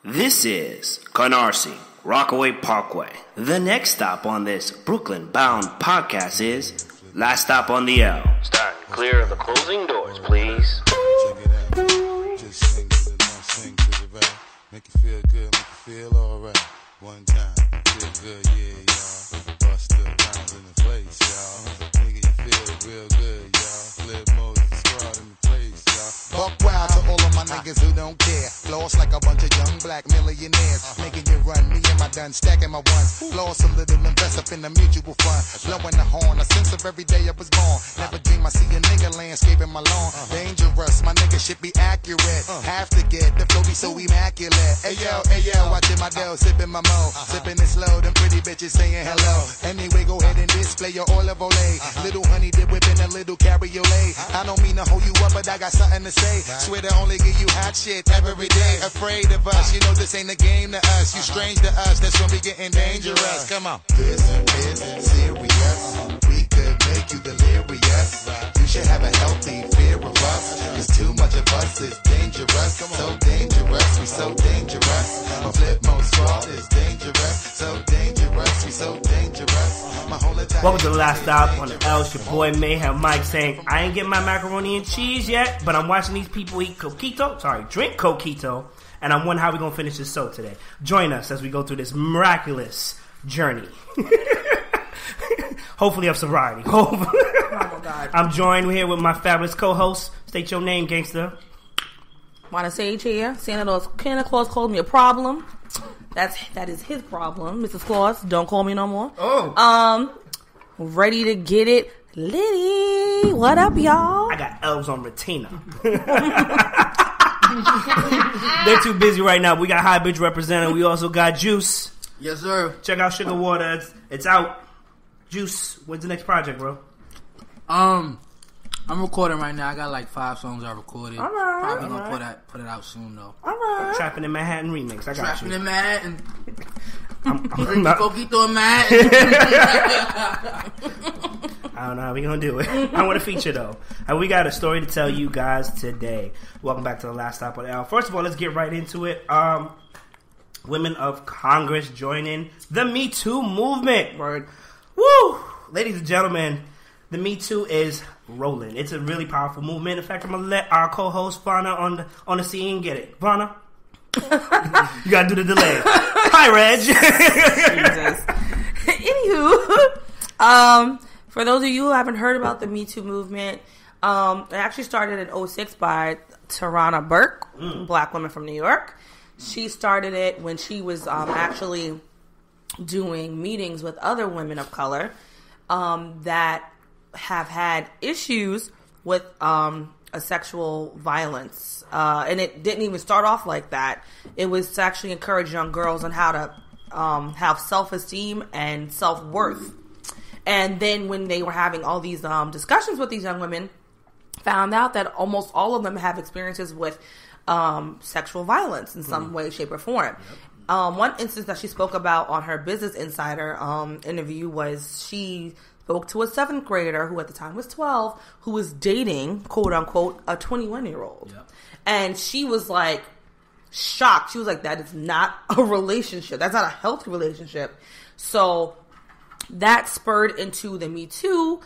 This is Canarsie, Rockaway Parkway. The next stop on this Brooklyn-bound podcast is Last Stop on the L. Stand clear of the closing doors, please. Check it out. Just sing to the left, sing to the right. Make you feel good, make you feel alright. One time, feel good, yeah, y'all. Bust the rhymes in the place, y'all. Nigga, you feel real good, y'all. Flip Moses squad in the place, y'all. Buck wild to all of my niggas who don't care. Lost like a bunch of young black millionaires. Making you run, me and my done stacking my ones. Lost a little, invest up in the mutual fund. Blowing the horn, a sense of every day I was born. Never dream I see a nigga landscaping my lawn. Dangerous, my nigga should be accurate. Have to get the flow be so immaculate. Hey yo, watching my dough, sipping my mo. Sipping it slow, them pretty bitches saying hello. Anyway, go ahead and display your olive oil. Little honey dip whipping a little cabriolet. I don't mean to hold you up, but I got something to say. Swear to only give you hot shit every day. Afraid of us, you know this ain't a game to us. You strange to us, that's when we getting dangerous. Come on. This is serious. We could make you delirious. You should have a healthy fear of us. Cause too much of us is dangerous. So dangerous, we so dangerous. My flip mode squad is dangerous. So dangerous, we so dangerous. My whole entire Welcome to the Last Stop on the L. It's your boy Mayhem Mike saying, I ain't getting my macaroni and cheese yet, but I'm watching these people eat drink coquito, and I'm wondering how we're going to finish this show today. Join us as we go through this miraculous journey. Hopefully of sobriety. Oh my God. I'm joined here with my fabulous co-host. State your name, gangster. Wanna Sage here. Santa Claus called me a problem. That is his problem, Mrs. Claus. Don't call me no more. Oh. Ready to get it, Liddy. What up, y'all? I got elves on retainer. They're too busy right now. We got High Bitch representing. We also got Juice. Yes, sir. Check out Sugar Water. It's out. Juice, when's the next project, bro? I'm recording right now. I got like 5 songs I recorded. All right. Probably gonna put it out soon though. All right. Trapping in Manhattan remix. I got Trapping you. in Manhattan. I'm not, Coquito in Manhattan. I don't know how we gonna do it. I want to feature though. And we got a story to tell you guys today. Welcome back to the Last Stop on the L. First of all, let's get right into it. Women of Congress joining the Metoo movement. Word. Woo! Ladies and gentlemen, the Metoo is rolling. It's a really powerful movement. In fact, I'm going to let our co-host, Vana, on the scene get it. Vana? You got to do the delay. Hi, Reg. Jesus. Anywho, for those of you who haven't heard about the Metoo movement, it actually started in 2006 by Tarana Burke, black woman from New York. She started it when she was actually doing meetings with other women of color that have had issues with a sexual violence. And it didn't even start off like that. It was to actually encourage young girls on how to have self-esteem and self-worth. And then when they were having all these discussions with these young women, found out that almost all of them have experiences with sexual violence in some way, shape, or form. Yep. One instance that she spoke about on her Business Insider interview was she spoke to a 7th grader who at the time was 12 who was dating, quote unquote, a 21-year-old. Yep. And she was like shocked. She was like, that is not a relationship. That's not a healthy relationship. So that spurred into the Me Too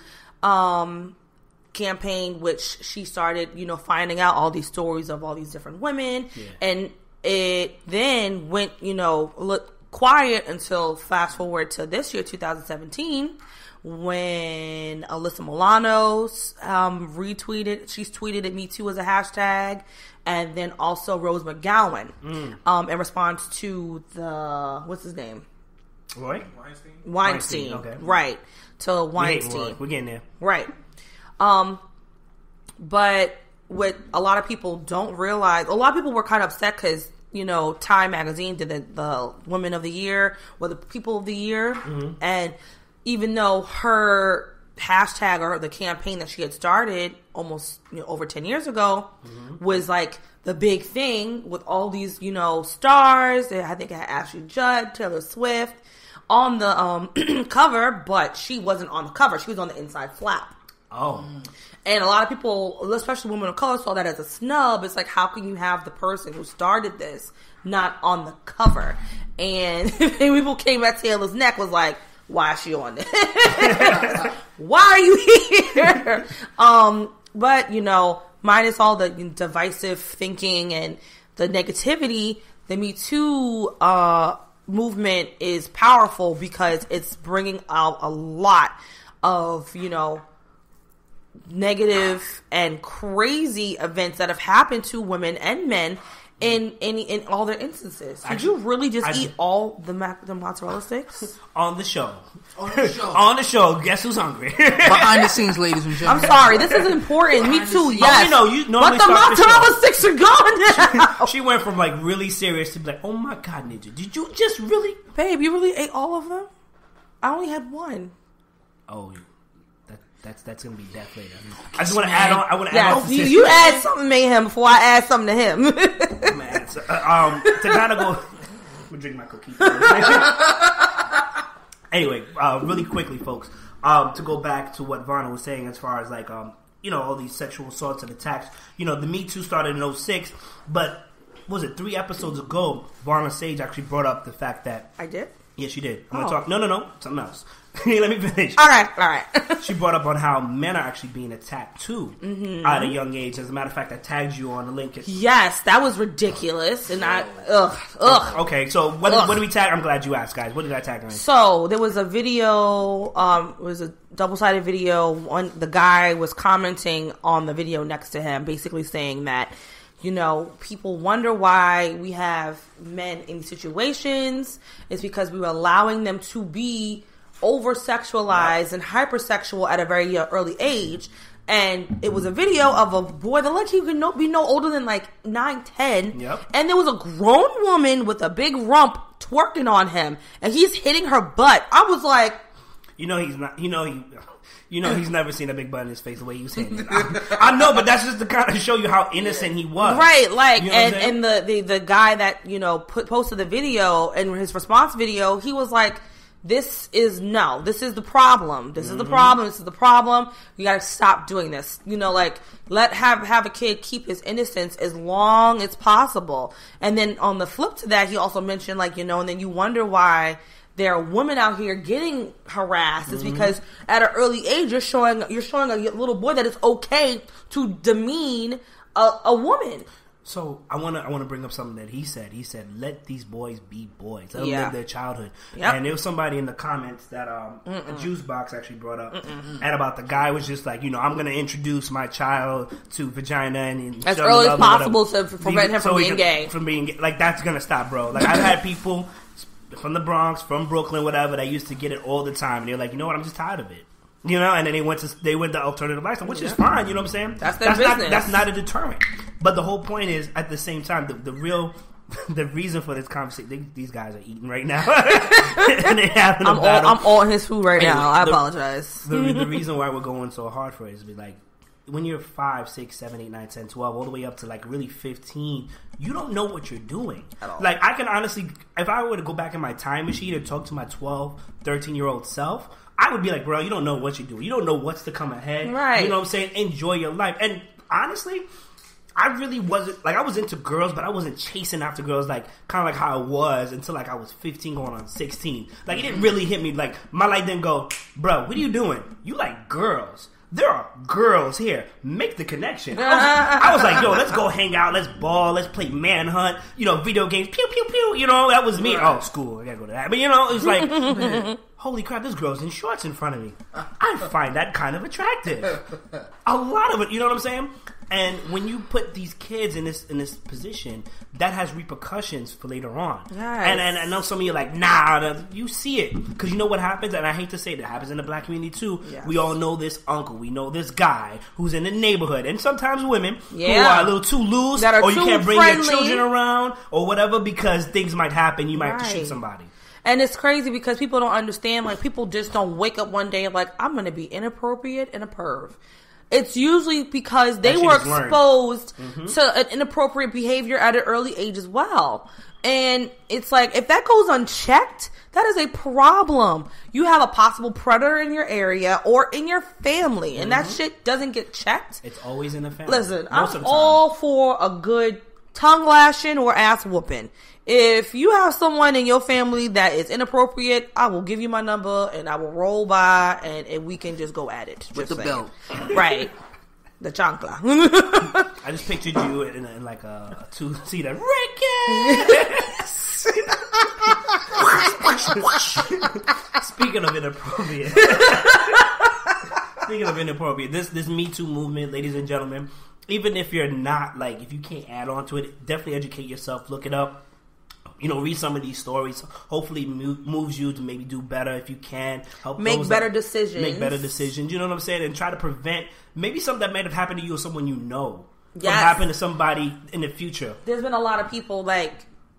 campaign, which she started, finding out all these stories of all these different women. Yeah. And it then went, look quiet until fast forward to this year, 2017, when Alyssa Milano she's tweeted at Me Too as a hashtag, and then also Rose McGowan in response to what's his name? Roy? Weinstein. Okay. Right. To Weinstein. We're getting there. Right. But what a lot of people don't realize, a lot of people were kind of upset because, Time Magazine did the Women of the Year or the People of the Year. Mm-hmm. And even though her hashtag or the campaign that she had started almost over 10 years ago was like the big thing with all these, stars. I think it had Ashley Judd, Taylor Swift on the cover, but she wasn't on the cover. She was on the inside flap. Oh. And a lot of people, especially women of color, saw that as a snub. It's like, how can you have the person who started this not on the cover? And people came at Taylor's neck, was like, why is she on this? Why are you here? But, you know, minus all the divisive thinking and the negativity, the Me Too movement is powerful because it's bringing out a lot of, you know, negative and crazy events that have happened to women and men in all their instances. Did you really just eat all the mozzarella sticks? On the show. On the show. Guess who's hungry? Behind the scenes, ladies and gentlemen. I'm sorry. This is important. Me too. Yes. Oh, you normally but the mozzarella sticks are gone now. She went from like really serious to be like, oh my God, Ninja, did you just really? Babe, you really ate all of them? I only had one. Oh, that's gonna be death later. I just want to add on. I want to add on. You add something to Mayhem before I add something to him. Man, so, to kind of go. I'm gonna drink my cookie. Anyway, really quickly, folks. To go back to what Varna was saying, as far as like you know, all these sexual assaults and attacks. You know, the Me Too started in 2006, but was it 3 episodes ago? Varna Sage actually brought up the fact that I did. Yes, she did. I'm gonna talk. No, something else. Let me finish. All right. She brought up on how men are actually being attacked too at a young age. As a matter of fact, I tagged you on the link. Yes, that was ridiculous, and Okay, so what did we tag? I'm glad you asked, guys. What did I tag on? So there was a video. It was a double-sided video. The guy was commenting on the video next to him, basically saying that, you know, people wonder why we have men in these situations. It's because we were allowing them to be over-sexualized and hypersexual at a very early age. And it was a video of a boy that he could be no older than like 9, 10. Yep. And there was a grown woman with a big rump twerking on him. And he's hitting her butt. I was like... he's not... he's never seen a big butt in his face the way he was hitting it. I know, but that's just to kind of show you how innocent he was. Right, like, you know and the guy that, you know, posted the video, and his response video, he was like, this is the problem. This is the problem. This is the problem. You gotta stop doing this. You know, like, have a kid keep his innocence as long as possible. And then on the flip to that, he also mentioned, like, you know, and then you wonder why there are women out here getting harassed. It's because at an early age you're showing a little boy that it's okay to demean a woman. So I want to bring up something that he said. He said, "Let these boys be boys. Let them live their childhood." Yep. And there was somebody in the comments that a Juice Box actually brought up, and about the guy was just like, you know, I'm going to introduce my child to vagina and as early as possible to prevent him from being gay. Like, that's going to stop, bro. Like, I've had people from the Bronx, from Brooklyn, whatever, that used to get it all the time. And they're like, you know what, I'm just tired of it. You know, and then they went to alternative lifestyle, which is fine. You know what I'm saying? That's their business. That's not a deterrent. But the whole point is, at the same time, the reason for this conversation, these guys are eating right now. And they're having a battle. I'm all in his food right now. I apologize. The reason why we're going so hard for it is like, when you're 5, 6, 7, 8, 9, 10, 12, all the way up to like really 15, you don't know what you're doing. At all. Like, I can honestly, if I were to go back in my time machine and talk to my 12, 13-year-old self, I would be like, bro, you don't know what you're doing. You don't know what's to come ahead. Right. You know what I'm saying? Enjoy your life. And honestly, I really wasn't, like, I was into girls, but I wasn't chasing after girls, like, kind of like how I was until, like, I was 15 going on 16. Like, it didn't really hit me. Like, my light didn't go, bro, what are you doing? You like girls. There are girls here. Make the connection. I was like, yo, let's go hang out. Let's ball. Let's play manhunt. You know, video games. Pew, pew, pew. You know, that was me. Oh, school. I gotta go to that. But, you know, it's like, man, holy crap, this girl's in shorts in front of me. I find that kind of attractive. A lot of it. You know what I'm saying? And when you put these kids in this position, that has repercussions for later on. Yes. And I know some of you are like, nah, you see it. Because you know what happens? And I hate to say that happens in the black community too. Yes. We all know this uncle. We know this guy who's in the neighborhood. And sometimes women who are a little too loose, or you can't bring your children around or whatever because things might happen. You might have to shoot somebody. And it's crazy because people don't understand. Like, people just don't wake up one day like, I'm going to be inappropriate and a perv. It's usually because they were exposed to an inappropriate behavior at an early age as well. And it's like, if that goes unchecked, that is a problem. You have a possible predator in your area or in your family, and that shit doesn't get checked. It's always in the family. Listen, I'm all for a good tongue lashing or ass whooping. If you have someone in your family that is inappropriate, I will give you my number and I will roll by and we can just go at it. With the belt. Right. The chancla. I just pictured you in like a two-seater. Ricky! Speaking of inappropriate. This Me Too movement, ladies and gentlemen, even if you're not, like, if you can't add on to it, definitely educate yourself, look it up. You know, read some of these stories. Hopefully, moves you to maybe do better if you can. Make better decisions. Make better decisions. You know what I'm saying? And try to prevent maybe something that might have happened to you or someone you know from happening to somebody in the future. There's been a lot of people, like,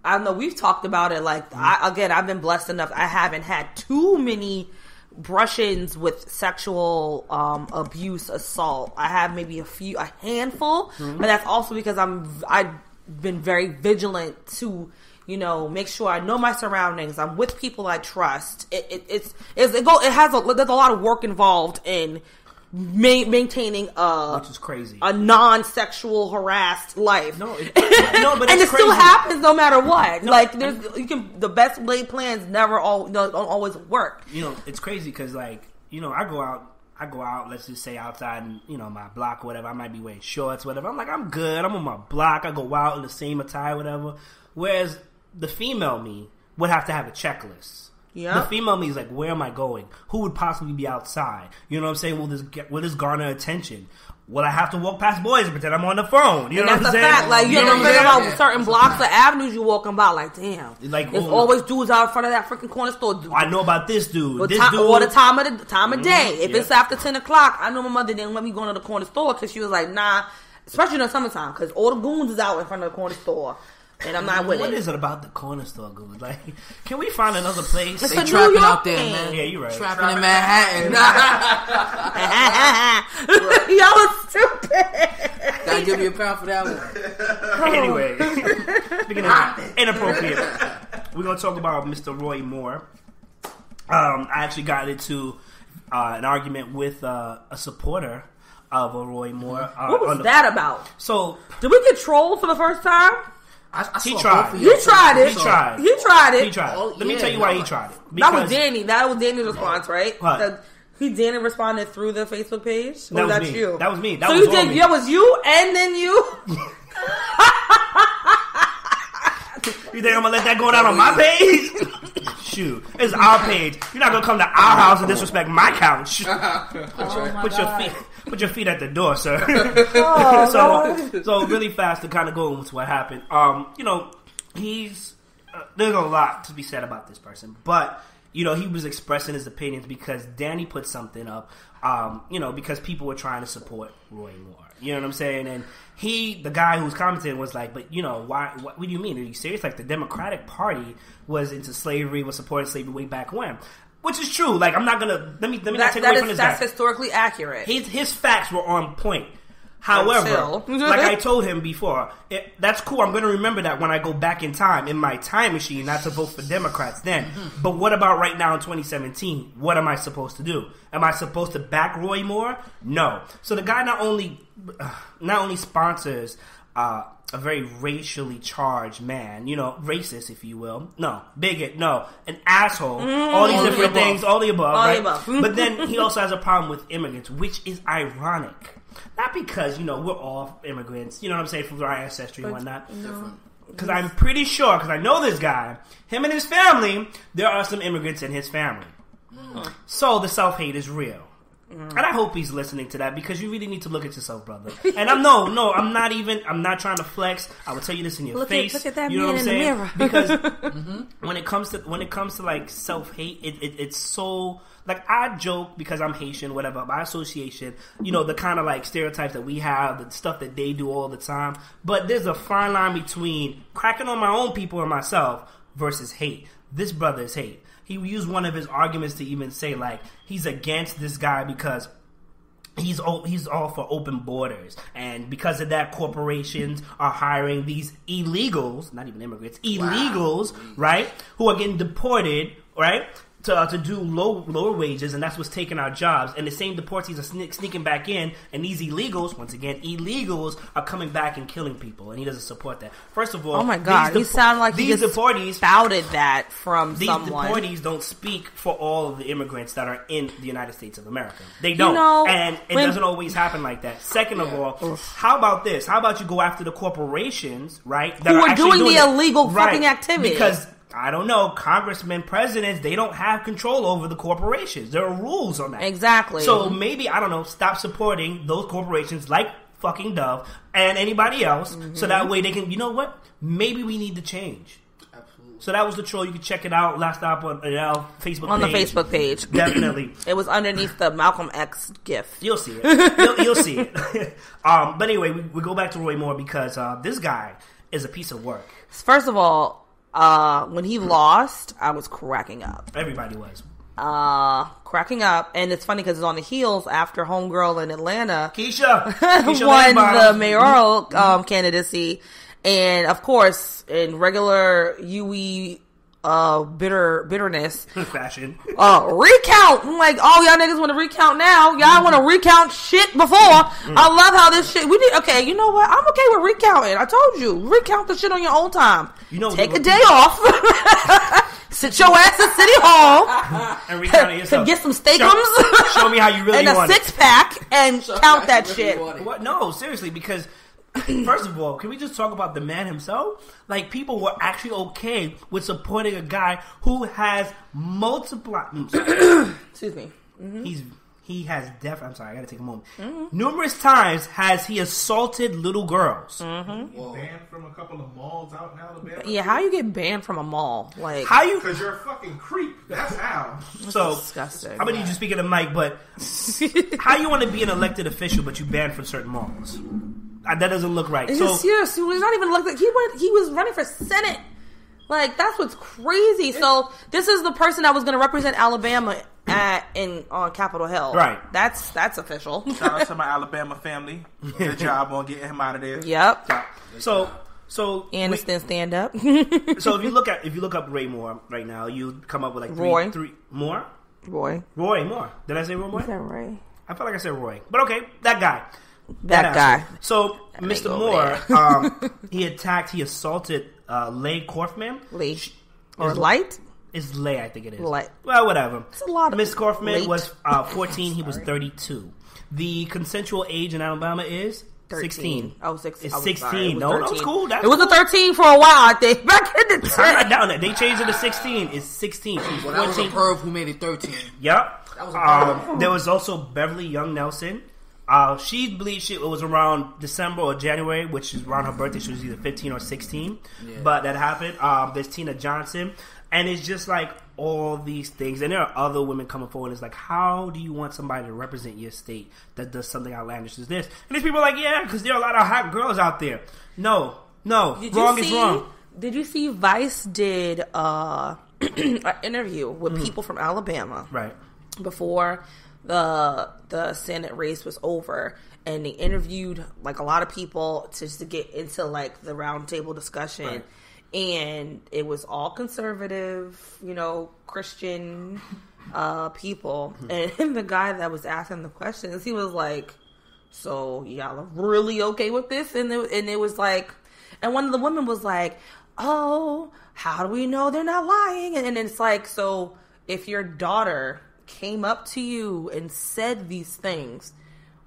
I know we've talked about it. Like, I've been blessed enough. I haven't had too many brush-ins with sexual abuse, assault. I have maybe a handful, but that's also because I've been very vigilant to, you know, make sure I know my surroundings. I'm with people I trust. There's a lot of work involved in maintaining which is crazy, a non-sexual harassed life. But it's it still happens no matter what. No, like the best laid plans don't always work. You know, it's crazy because, like, you know, I go out, let's just say outside and, you know, my block or whatever. I might be wearing shorts, whatever. I'm like, I'm good. I'm on my block. I go out in the same attire, whatever. Whereas the female me would have to have a checklist. Yeah. The female me is like, where am I going? Who would possibly be outside? You know what I'm saying? Will this garner attention? Will I have to walk past boys and pretend I'm on the phone? You know what I'm saying? Fact. Like, you ever think about certain blocks or avenues you walking by, like, damn. Like, there's always dudes out in front of that freaking corner store. I know about this dude. Or the time of day. If it's after 10 o'clock, I know my mother didn't let me go into the corner store because she was like, nah, especially in the summertime, because all the goons is out in front of the corner store. And I'm not with it. What is it about the corner store, goons? Like, can we find another place? They trapping out there, man. Yeah, you're right. Trapping in Manhattan. Y'all are stupid. Gotta give you a pound for that one. Anyway, speaking of inappropriate, we're gonna talk about Mr. Roy Moore. I actually got into an argument with a supporter of Roy Moore. What was that about? So, did we get trolled for the first time? He tried. He tried it. He tried. Oh, Let me tell you why he tried it. That was Danny. That was Danny's response, right? What? Danny responded through the Facebook page? That was me. You? That was me. That was you and then you? You think I'm going to let that go down on my page? Shoot. It's our page. You're not going to come to our house and disrespect my couch. Put your feet at the door, sir. So really fast to kind of go into what happened. You know, there's a lot to be said about this person, but you know, he was expressing his opinions because Danny put something up. You know, because people were trying to support Roy Moore. You know what I'm saying? And the guy who was commenting was like, but you know, why? What do you mean? Are you serious? Like, the Democratic Party was into slavery, was supporting slavery way back when. Which is true. Like, I'm not gonna let me not take away from this guy. That's historically accurate. His facts were on point. However, like I told him before, that's cool. I'm gonna remember that when I go back in time in my time machine, not to vote for Democrats then. But what about right now in 2017? What am I supposed to do? Am I supposed to back Roy Moore? No. So the guy not only sponsors a very racially charged man, you know, racist, if you will. No. Bigot. No. An asshole. All these different things. All the above. All right? the above. But then he also has a problem with immigrants, which is ironic. Not because, you know, we're all immigrants, you know what I'm saying, from our ancestry and whatnot. Because I'm pretty sure, because I know this guy, him and his family, there are some immigrants in his family. So the self-hate is real. And I hope he's listening to that, because you really need to look at yourself, brother. And I'm not trying to flex. I will tell you this in your face. Look at that you know man what I'm in saying? the mirror. Because when it comes to like self-hate, it's so, like, I joke because I'm Haitian, whatever, by association, you know, the kind of like stereotypes that we have, the stuff that they do all the time. But there's a fine line between cracking on my own people and myself versus hate. This brother is hate. He used one of his arguments to even say, like, he's against this guy because he's all for open borders, and because of that, corporations are hiring these illegals, not even immigrants, illegals, right, who are getting deported right? To do lower wages, and that's what's taking our jobs. And the same deportees are sneaking back in, and these illegals, once again, are coming back and killing people, and he doesn't support that. First of all, oh my god, he sounded like these he just deportees spouted that from these someone. deportees don't speak for all of the immigrants that are in the United States of America. They don't, and it doesn't always happen like that. Second of all, how about this? How about you go after the corporations, right? That who are are doing the illegal fucking activity? Because I don't know, congressmen, presidents, they don't have control over the corporations. There are rules on that. Exactly. So maybe, I don't know, stop supporting those corporations like fucking Dove and anybody else, so that way they can, you know what? Maybe we need to change. Absolutely. So that was the troll. You can check it out last up on our Facebook page. On the Facebook page. Definitely. It was underneath the Malcolm X gif. You'll see it. You'll see it. But anyway, we go back to Roy Moore because this guy is a piece of work. First of all, when he lost, I was cracking up. Everybody was. Cracking up. And it's funny because it's on the heels after Homegirl in Atlanta Keisha won the mayoral candidacy. And of course, in regular UE bitterness fashion, recount. I'm like, oh, y'all niggas want to recount now? Y'all want to recount shit before? I love how this shit. We did okay. You know what? I'm okay with recounting. I told you, recount the shit on your own time. You know, take a day off. Sit your ass at City Hall and recount it yourself. Get some steakums. Show me how you really want it. And a 6-pack and count that shit. What? No, seriously, because. First of all, can we just talk about the man himself? Like, people were actually okay with supporting a guy who has multiple. Excuse me. Mm-hmm. He has I'm sorry, I gotta take a moment. Mm-hmm. Numerous times has he assaulted little girls. Mm-hmm. He's banned from a couple of malls out in Alabama. Yeah, how you get banned from a mall? Like, how you? Because you're a fucking creep. That's how. So disgusting. I'm gonna need you to speak in the mic, but how you want to be an elected official, but you banned from certain malls? That doesn't look right. So seriously, he was not even elected. He was running for Senate. Like, that's what's crazy. So this is the person that was going to represent Alabama on Capitol Hill. Right. That's official. Shout out to my Alabama family. Good job on getting him out of there. Yep. So Aniston, stand up. So if you look up Ray Moore right now, you come up with like three more. Roy Moore. Did I say Roy Moore? Is that Ray? I felt like I said Roy, but okay, that guy. That guy. So that Mr. Moore, he assaulted Leigh Kaufman. Leigh or Light? It's Leigh, I think it is. Light. Well, whatever. It's a lot of Miss Kaufman late. was 14. He was 32. The consensual age in Alabama is 16. Oh, 16. It's 16. No, that was cool. It was a 13 for a while, I think. Back in the day. I'm not down there. They changed it to 16. It's 16. She's 14. That was a perv who made it 13. Yep. That was a perv. There was also Beverly Young Nelson. She believes it was around December or January, which is around her birthday. She was either 15 or 16. Yeah. But that happened. There's Tina Johnson. And it's just like all these things. And there are other women coming forward. It's like, how do you want somebody to represent your state that does something outlandish as this? And these people are like, yeah, because there are a lot of hot girls out there. No. Wrong is wrong. Did you see Vice did an interview with people from Alabama? Right. Before the Senate race was over, and they interviewed like a lot of people just to get into like the round table discussion. Right. And it was all conservative, Christian people. And the guy that was asking the questions, he was like, so y'all are really okay with this? And it was like, and one of the women was like, oh, how do we know they're not lying? And it's like, so if your daughter came up to you and said these things,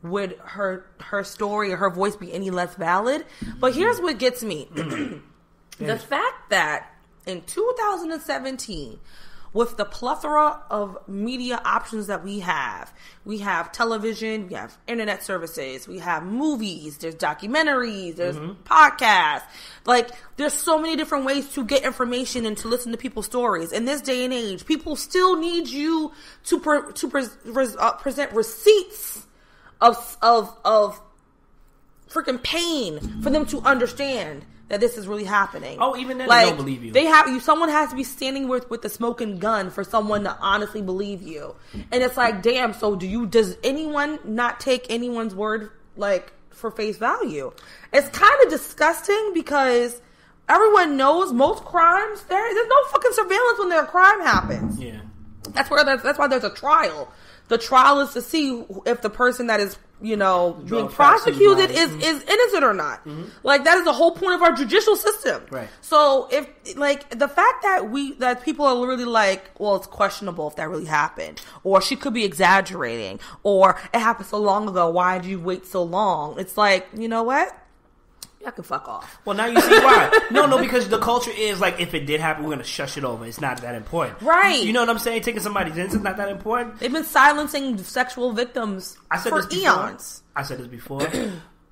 would her story or her voice be any less valid? But here's what gets me. The fact that in 2017, with the plethora of media options that we have television, we have internet services, we have movies, there's documentaries, there's podcasts. Like, there's so many different ways to get information and to listen to people's stories. In this day and age, people still need you to present receipts of freaking pain for them to understand that this is really happening. Oh, even then, they don't believe you. Someone has to be standing with the smoking gun for someone to honestly believe you. And it's like, damn, so does anyone not take anyone's word, like, for face value? It's kind of disgusting because Everyone knows most crimes. There's no fucking surveillance when a crime happens. Yeah. That's why there's a trial. The trial is to see if the person that is, being prosecuted is innocent or not. Mm-hmm. Like, that is the whole point of our judicial system. Right. So if, like, the fact that people are really like, well, it's questionable if that really happened, or she could be exaggerating, or it happened so long ago, why did you wait so long? It's like, you know what? I can fuck off. Well, now you see why. No, because the culture is like, if it did happen, we're going to shush it over. It's not that important. Right. You know what I'm saying? Taking somebody's innocence is not that important. They've been silencing sexual victims for eons. I said this before.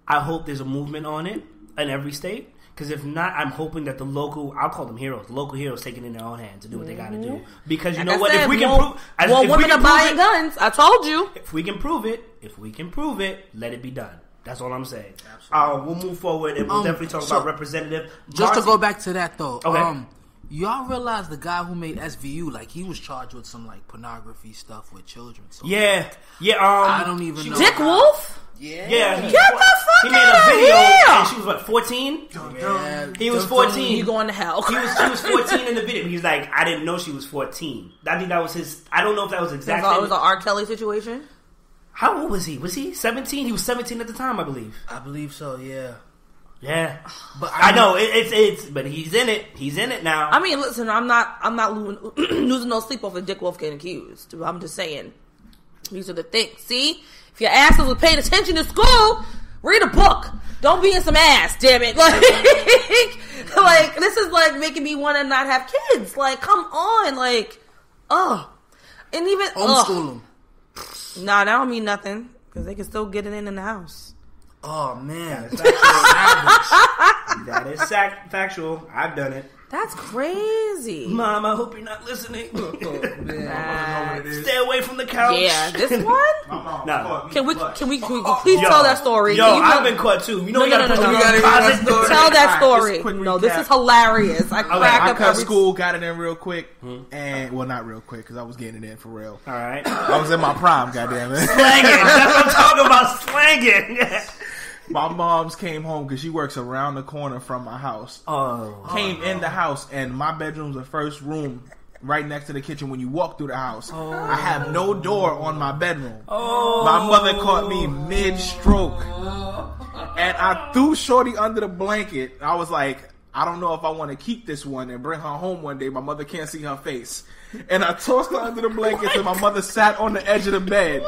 I hope there's a movement on it in every state. Because if not, I'm hoping that I'll call them heroes, the local heroes take it in their own hands to do what they got to do. Because you know what? If we can prove... women are buying guns. I told you. If we can prove it, let it be done. That's all I'm saying. We'll move forward and we'll definitely talk about Representative Just to go back to that though. Okay. Y'all realize the guy who made SVU, like, he was charged with some like pornography stuff with children. So yeah. I don't even know. Dick Wolf? Yeah. Get the fuck He made a video and she was what, 14? Yeah. He was 14. You going to hell. She was 14 in the video. He's like, I didn't know she was 14. I think that was his. I don't know if that was exactly. It was an R. Kelly situation. How old was he? Was he 17? He was 17 at the time, I believe. I believe so. Yeah. Yeah, but I know it's. But he's in it. He's in it now. I mean, listen, I'm not losing no sleep over Dick Wolf getting accused. I'm just saying, these are the things. See, if your asses was paying attention in school, read a book. Don't be in some ass, damn it. Like this is like making me want to not have kids. Like, come on, like, and even homeschool them. Nah, that don't mean nothing because they can still get it in the house. Oh man, that is factual. I've done it. That's crazy. Mom, I hope you're not listening. Stay away from the couch. Yeah, this one? No. Can we please tell that story? I've been caught too. You know, no. Tell that story. No, this is hilarious. I crack up every school, got it in real quick, and well, not real quick because I was getting it in for real. All right, I was in my prime. Goddamn it, slanging. That's what I'm talking about. Slanging. My mom's came home because she works around the corner from my house. Came in the house, and my bedroom's the first room right next to the kitchen when you walk through the house. I have no door on my bedroom. My mother caught me mid-stroke. And I threw Shorty under the blanket. I was like, I don't know if I want to keep this one and bring her home one day. My mother can't see her face. And I tossed her under the blankets, and my mother sat on the edge of the bed.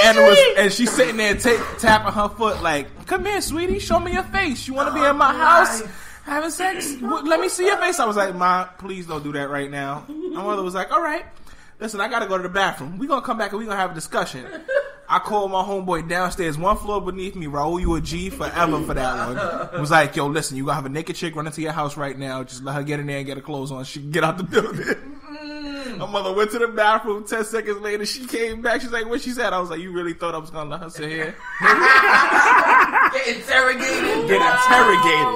And she's sitting there tapping her foot like, come here, sweetie, show me your face. You want to be in my house having sex? Let me see your face. I was like, Ma, please don't do that right now. My mother was like, all right. Listen, I got to go to the bathroom. We're going to come back and we're going to have a discussion. I called my homeboy downstairs, one floor beneath me. Raul, you a G forever for that one. It was like, yo, listen, you going to have a naked chick run into your house right now. Just let her get in there and get her clothes on. She can get out the building. My mother went to the bathroom. 10 seconds later, she came back. She's like, what she said? I was like, you really thought I was going to let her sit here? Get interrogated.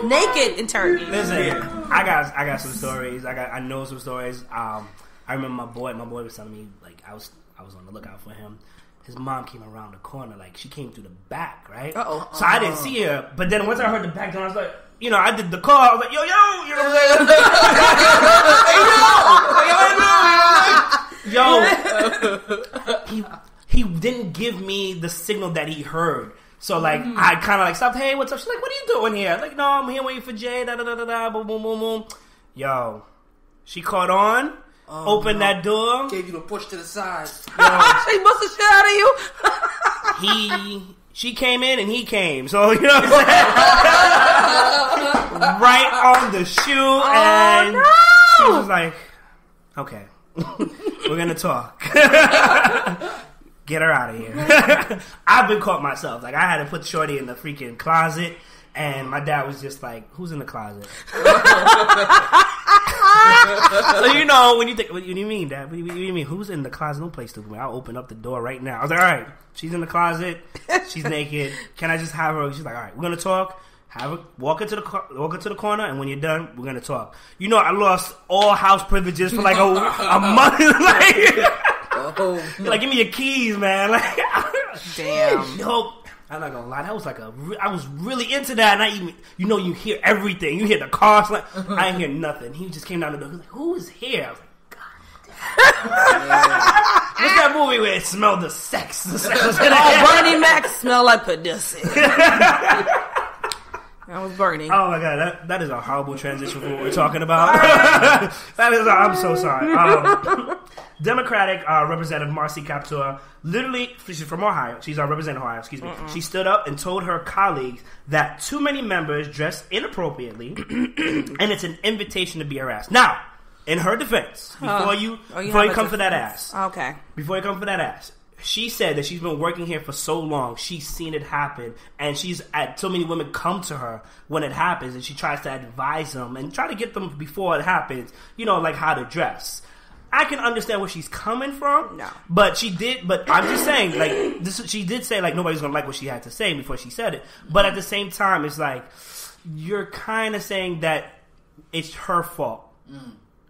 Naked interrogated. Listen, I got some stories. I know some stories. I remember my boy was telling me, like, I was on the lookout for him. His mom came around the corner, like, she came through the back, right? Uh-oh. So I didn't see her, but then once I heard the back door, I was like, I did the call. I was like, yo, you know what I'm saying? Yo, he didn't give me the signal that he heard. So, like, I kind of, like, stopped, hey, what's up? She's like, what are you doing here? Like, no, I'm here waiting for Jay, da-da-da-da-da, boom, boom, boom, boom. Yo, she caught on. Opened that door. Gave you the push to the side. She busted shit out of you. She came in and he came. So, you know what I'm saying? Right on the shoe. And she was like, okay, we're going to talk. Get her out of here. I've been caught myself. Like, I had to put Shorty in the freaking closet. And my dad was just like, who's in the closet? So, when you think, what do you mean, Dad? What do you mean? Who's in the closet? No place to go. I'll open up the door right now. I was like, all right, she's in the closet. She's naked. Can I just have her? She's like, all right, we're going to talk. Have her walk into the corner, and when you're done, we're going to talk. I lost all house privileges for like a month. Like, give me your keys, man. Like, damn. All I'm not gonna lie, that was like I was really into that, and you hear everything. You hear the cars, like I didn't hear nothing. He just came down the door. He was like, "Who is here?" I was like, "God damn!" What's that movie where it smelled the sex? The sex was in the Bernie Mac smelled like pussy. That was Bernie. Oh my god, that is a horrible transition from what we're talking about. I'm so sorry. Democratic Representative Marcy Kaptur, literally, she's from Ohio. She's our representative Ohio. Excuse me. She stood up and told her colleagues that too many members dress inappropriately, and it's an invitation to be harassed. Now, in her defense, before you come for that ass, okay, before you come for that ass. She said that she's been working here for so long, she's seen it happen, and she's had so many women come to her when it happens, and she tries to advise them and try to get them before it happens, like how to dress. I can understand where she's coming from, no. But I'm just saying, like, she did say, like, nobody's gonna like what she had to say before she said it, but at the same time, it's like, you're kind of saying that it's her fault.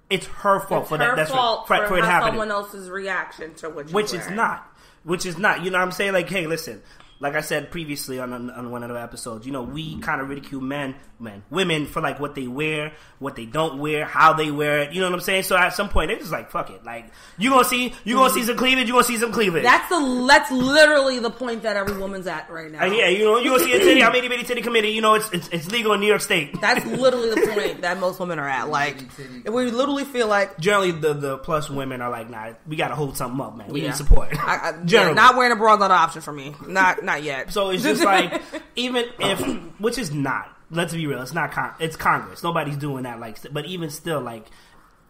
It's her fault for that. That's fault for it happening. Someone else's reaction to what you're Which wearing. is not. Which is not. You know what I'm saying? Like, hey, listen. Like I said previously on one of the episodes, we kind of ridicule women for like what they wear, what they don't wear, how they wear it. You know what I'm saying? So at some point, they're just like, fuck it. Like, you gonna see some cleavage. You gonna see some cleavage. That's literally the point that every woman's at right now. Yeah, you gonna see a titty. I'm itty bitty titty committee. It's legal in New York State. That's literally the point that most women are at. Like, we literally feel like generally the plus women are like, nah, we gotta hold something up, man. We need support. Generally, not wearing a bra is not an option for me. Not yet. So it's just like, even if, which is not, let's be real, it's not, it's Congress. Nobody's doing that, like, but even still, like,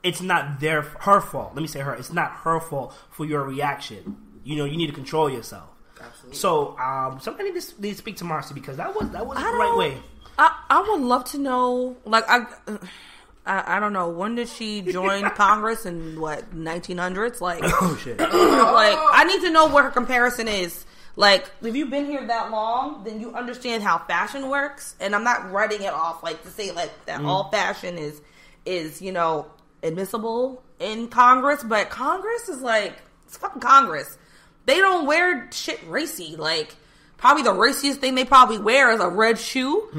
it's not her fault. Let me say her. It's not her fault for your reaction. You need to control yourself. Absolutely. So, somebody needs to speak to Marcy, because that was the right way. I would love to know, like, I don't know, when did she join Congress, in 1900s? Like, oh shit. Like, I need to know what her comparison is. Like, if you've been here that long, then you understand how fashion works. And I'm not writing it off, like, to say, like, that all fashion is admissible in Congress. But Congress is like, it's fucking Congress. They don't wear shit racy. Like, probably the raciest thing they probably wear is a red shoe.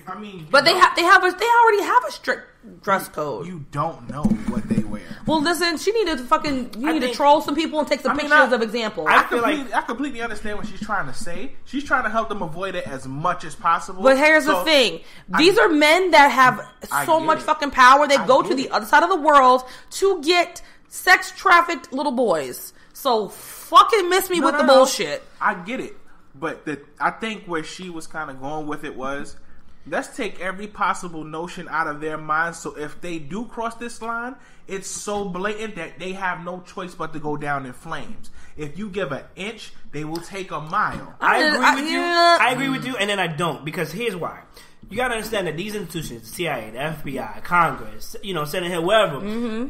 I mean, but they already have a strict dress code. You don't know what they wear. Well, listen, you need to troll some people and take some pictures of examples. I completely understand what she's trying to say. She's trying to help them avoid it as much as possible. But here's the thing. These are men that have so much fucking power. They go to the other side of the world to get sex trafficked little boys. So fucking miss me with the bullshit. I get it. But I think where she was kind of going with it was, let's take every possible notion out of their minds. So if they do cross this line, it's so blatant that they have no choice but to go down in flames. If you give an inch, they will take a mile. I agree with you, and then I don't, because here's why. You gotta understand that these institutions, the CIA, the FBI, Congress, Senate Hill, wherever,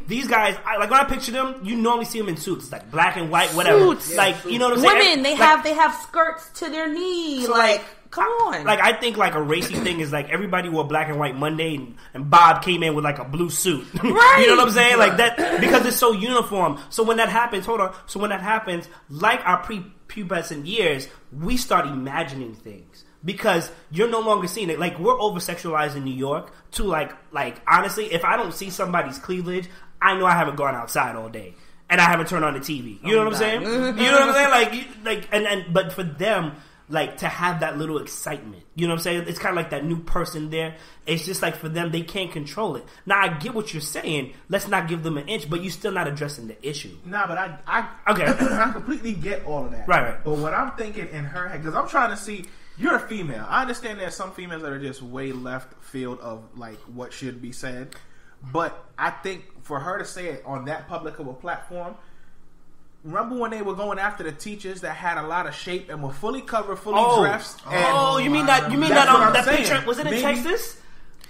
these guys, when I picture them, you normally see them in suits. It's like black and white, whatever. Suits. Like, you know what I'm saying? Women, they have skirts to their knees. So come on. Like, I think like a racy thing is like everybody wore black and white Monday, and Bob came in with like a blue suit. Right. You know what I'm saying? Like that, because it's so uniform. So when that happens, like our prepubescent years, we start imagining things. Because you're no longer seeing it. Like, we're over-sexualized in New York to, like honestly, if I don't see somebody's cleavage, I know I haven't gone outside all day. And I haven't turned on the TV. You know what I'm saying? You know what I'm saying? But for them, like, to have that little excitement. You know what I'm saying? It's kind of like that new person there. It's just like, for them, they can't control it. Now, I get what you're saying. Let's not give them an inch, but you're still not addressing the issue. Nah, but I completely get all of that. Right. But what I'm thinking in her head, because I'm trying to see... You're a female. I understand there's some females that are just way left field of like what should be said, but I think for her to say it on that public of a platform, remember when they were going after the teachers that had a lot of shape and were fully covered, fully dressed? You mean that picture? Was it in Texas?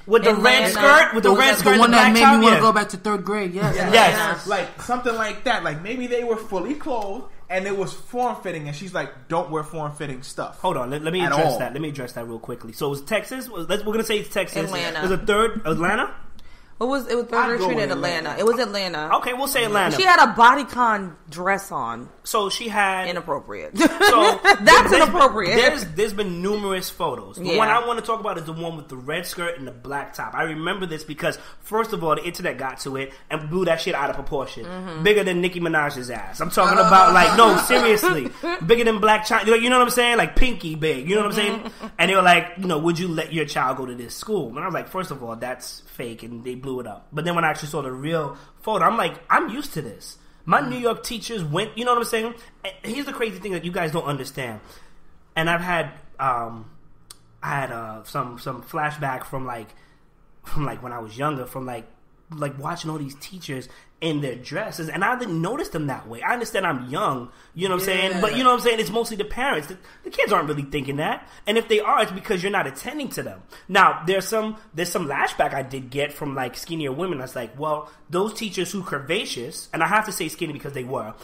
With the red skirt, the one that made me want to go back to third grade. Yes. Like something like that. Like maybe they were fully clothed. And it was form-fitting, and she's like, don't wear form-fitting stuff. Hold on, let me address that. Let me address that real quickly. So it was Texas. We're going to say it's Texas. Atlanta. There's a third, Atlanta? What was it? Was third retreat in Atlanta. It was Atlanta. Okay, we'll say Atlanta. She had a bodycon dress on. So she had inappropriate. So that's inappropriate. There's been numerous photos. The one I want to talk about is the one with the red skirt and the black top. I remember this because first of all, the internet got to it and blew that shit out of proportion. Bigger than Nicki Minaj's ass. I'm talking about like no, seriously, bigger than Black China. Like, you know what I'm saying? Like pinky big. You know what I'm saying? And they were like, you know, would you let your child go to this school? And I was like, first of all, that's fake, and they blew it up. But then when I actually saw the real photo, I'm like, I'm used to this. My New York teachers went, you know what I'm saying? And here's the crazy thing that you guys don't understand. And I've had, some flashback from when I was younger, from like watching all these teachers in their dresses, and I didn't notice them that way. I understand I'm young, you know what I'm saying? But you know what I'm saying? It's mostly the parents. The kids aren't really thinking that. And if they are, it's because you're not attending to them. Now, there's some lashback I did get from like skinnier women. That's like, well, those teachers who curvaceous, and I have to say skinny because they were,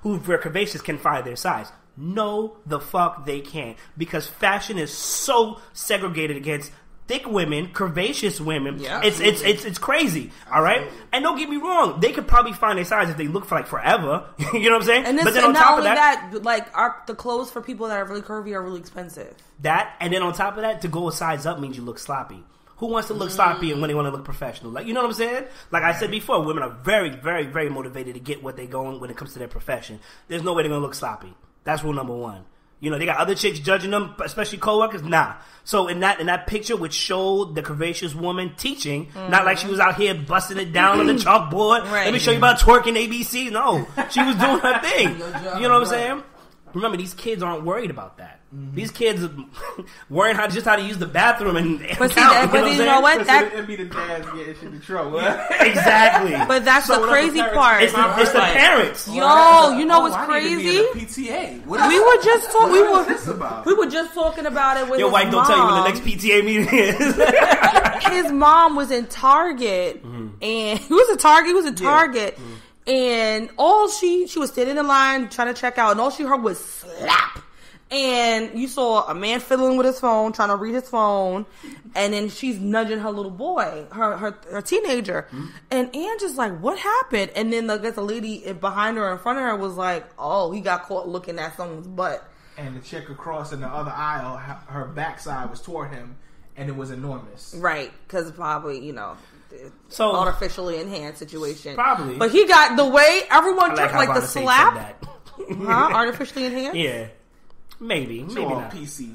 who were curvaceous can find their size. No, the fuck they can't. Because fashion is so segregated against thick women, curvaceous women. Yeah, it's crazy. All right, and don't get me wrong, they could probably find their size if they look for like forever. You know what I'm saying? And but then on top of that, like the clothes for people that are really curvy are really expensive. That, and then on top of that, to go a size up means you look sloppy. Who wants to look sloppy and when they want to look professional? Like, you know what I'm saying? Like I said before, women are very, very, very motivated to get what they're going when it comes to their profession. There's no way they're gonna look sloppy. That's rule number one. You know, they got other chicks judging them, especially coworkers. Nah. So in that picture, which showed the curvaceous woman teaching, not like she was out here busting it down on the chalkboard. Right. Let me show you about twerking ABC. No, she was doing her thing. You know what I'm saying? Remember, these kids aren't worried about that. These kids are worrying how to use the bathroom and but count. But you know what? It'd be the dads getting shit in trouble. Exactly. But that's the crazy part. It's the parents. Yo, you know what's crazy? PTA. We were just talking. We were just talking about it with your wife. Don't tell you when the next PTA meeting is. His mom was in Target, and he was at Target. And all she was standing in line trying to check out, and all she heard was slap. And you saw a man fiddling with his phone, trying to read his phone, and then she's nudging her little boy, her teenager. And Ann just like, what happened? And then I guess the lady behind her, in front of her, was like, oh, he got caught looking at someone's butt. And the chick across in the other aisle, her backside was toward him, and it was enormous. Right, because probably, you know, so artificially enhanced situation. Probably. But he got the way everyone took like the slap. Artificially enhanced? Yeah. Maybe not. PC.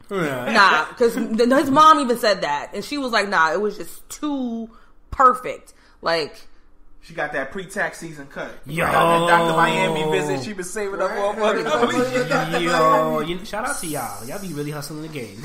Nah, because his mom even said that, and she was like, "Nah, it was just too perfect." Like, she got that pre-tax season cut. Yo, that Dr. Miami visit, she been saving up all money. Yo, shout out to y'all. Y'all be really hustling the game.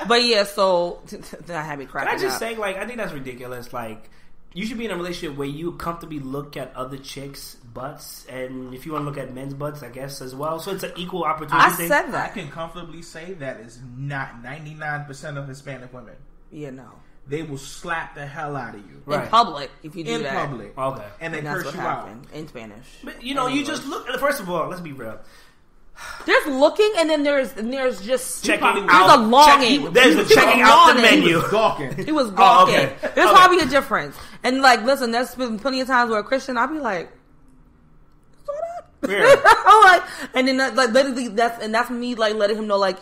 But yeah, so that had me cracking. Can I just say, like, I think that's ridiculous. Like, you should be in a relationship where you comfortably look at other chicks' butts, and if you want to look at men's butts, I guess, as well. So it's an equal opportunity I thing. said that. I can comfortably say that is not 99% of Hispanic women. Yeah, no. They will slap the hell out of you. In public, if you do in that. In public. Okay. And they that's curse what you happened out. in Spanish. But, you know, you just look, first of all, let's be real. There's looking, and then there's just checking out. There's a longing. There's a checking out the menu. He was gawking. He was gawking. Okay. There's probably a difference. And like, listen, there's been plenty of times where a Christian, I'll be like, yeah. I'm like, and then like literally that's me like letting him know like,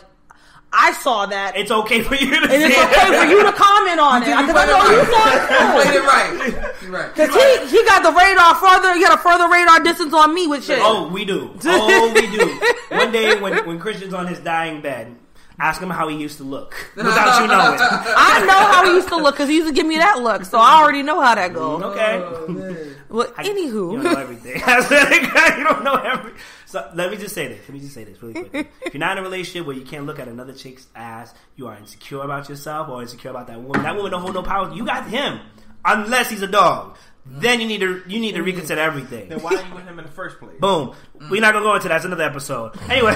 I saw that. It's okay for you to and it's okay for you to comment on it. Because I know you saw it. You played it right. You're right. Because he got the radar further. He got a further radar distance on me with shit. Oh, we do. Oh, we do. One day when Christian's on his dying bed, ask him how he used to look without you knowing. I know how he used to look because he used to give me that look, so I already know how that goes. Okay. Well, anywho, you don't know everything. You don't know everything. So let me just say this really quickly. If you're not in a relationship where you can't look at another chick's ass, you are insecure about yourself or insecure about that woman. That woman don't hold no power. You got him, unless he's a dog. Then you need to reconsider everything. Then why are you with him in the first place? Boom. We're not gonna go into that. That's another episode. Anyway,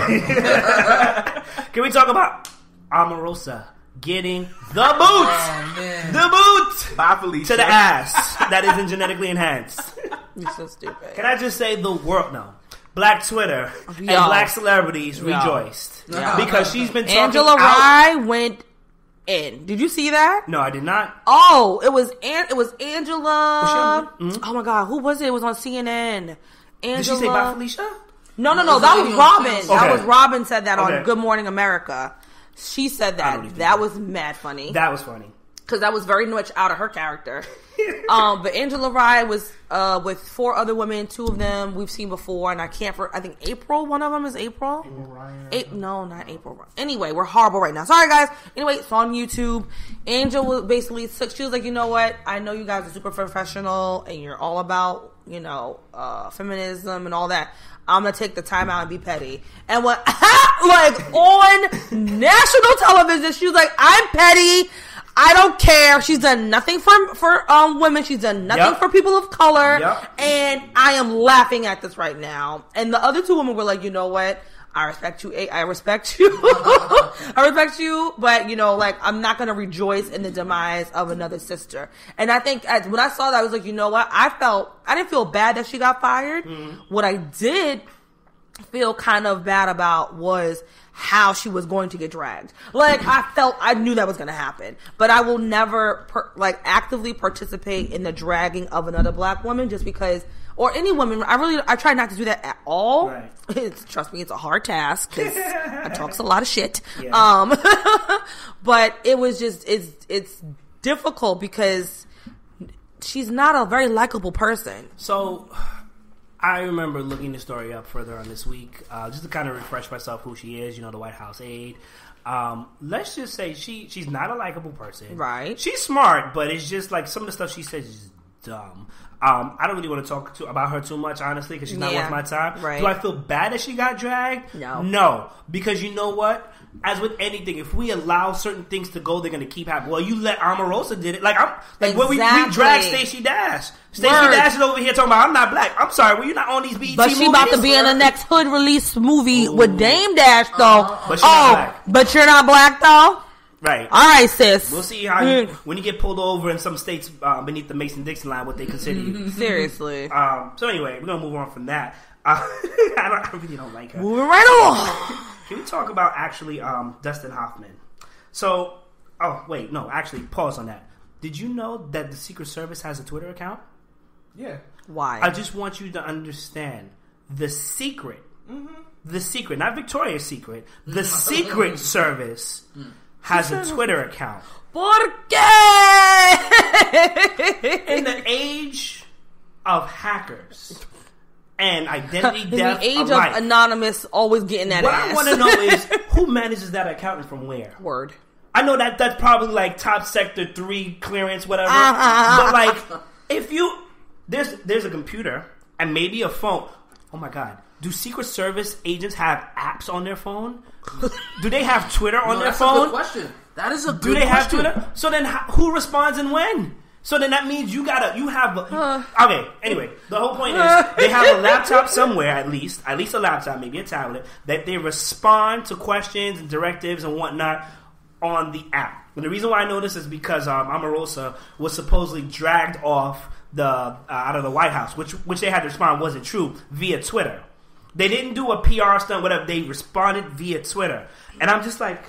can we talk about Omarosa getting the boot? Oh, man. The boot. Bye, Felicia. To the ass that isn't genetically enhanced. you're so stupid. Can I just say the world? No. Black Twitter and black celebrities rejoiced because she's been talking Angela Rye went in. Did you see that? No, I did not. Oh, it was Angela. Mm-hmm. Oh my God, who was it? It was on CNN. Angela. Did she say bye, Felicia? No, that was Robin. Okay. That was Robin said that Okay. on Good Morning America. She said that. That was mad funny. That was funny. Because that was very much out of her character. But Angela Rye was with 4 other women. 2 of them we've seen before, and I think April. One of them is April. No, not April. Anyway, we're horrible right now. Sorry, guys. Anyway, it's on YouTube. Angela basically she was like, you know what? I know you guys are super professional, and you're all about feminism and all that. I'm gonna take the time out and be petty. And what like on national television, she was like, I'm petty. I don't care. She's done nothing for women. She's done nothing for people of color. And I am laughing at this right now. And the other 2 women were like, you know what? I respect you. I respect you. I respect you. But, I'm not going to rejoice in the demise of another sister. And I think when I saw that, I was like, you know what? I didn't feel bad that she got fired. What I did feel kind of bad about was how she was going to get dragged. I knew that was going to happen, but I will never actively participate in the dragging of another black woman just because, or any woman. I try not to do that at all. Right. Trust me, it's a hard task because I talk a lot of shit. Yeah. But it was just, it's difficult because she's not a very likable person. So I remember looking the story up further on this week, just to kind of refresh myself who she is, the White House aide. Let's just say she's not a likable person. Right. She's smart, but it's just like some of the stuff she says is dumb. I don't really want to talk about her too much, honestly, because she's not worth my time. Right. Do I feel bad that she got dragged? No. No. Because you know what? As with anything, if we allow certain things to go, they're going to keep happening. Well, you let Omarosa did it. When we dragged Stacey Dash. Stacey Dash is over here talking about, I'm not black. I'm sorry, well, you're not on these BET But she about to be in the next hood release movie with Dame Dash, though. But she's not black. But you're not black, though? Right. All right, sis. We'll see how when you get pulled over in some states beneath the Mason-Dixon line, what they consider you. Seriously. So anyway, we're going to move on from that. I really don't like her. Moving right along. Can we talk about actually Dustin Hoffman? So, pause on that. Did you know that the Secret Service has a Twitter account? Yeah. Why? I just want you to understand the secret. The secret, not Victoria's Secret. The Secret Service has a Twitter account. ¿Por qué? In the age of hackers and identity In theft the age alike, of anonymous, always getting that what ass. I want to know is who manages that account and from where? Word. I know that's probably like top sector 3 clearance, whatever. But if you there's a computer and maybe a phone. Oh my God. Do Secret Service agents have apps on their phone? Do they have Twitter on their phone? That's a good question. That is a good Do they have question. Twitter? So then who responds and when? So then that means you have okay, anyway, the whole point is they have a laptop somewhere, at least a laptop, maybe a tablet, that they respond to questions and directives and whatnot on the app. And the reason why I know this is because Omarosa was supposedly dragged off out of the White House, which they had to respond wasn't true, via Twitter. They didn't do a PR stunt, whatever. They responded via Twitter. And I'm just like,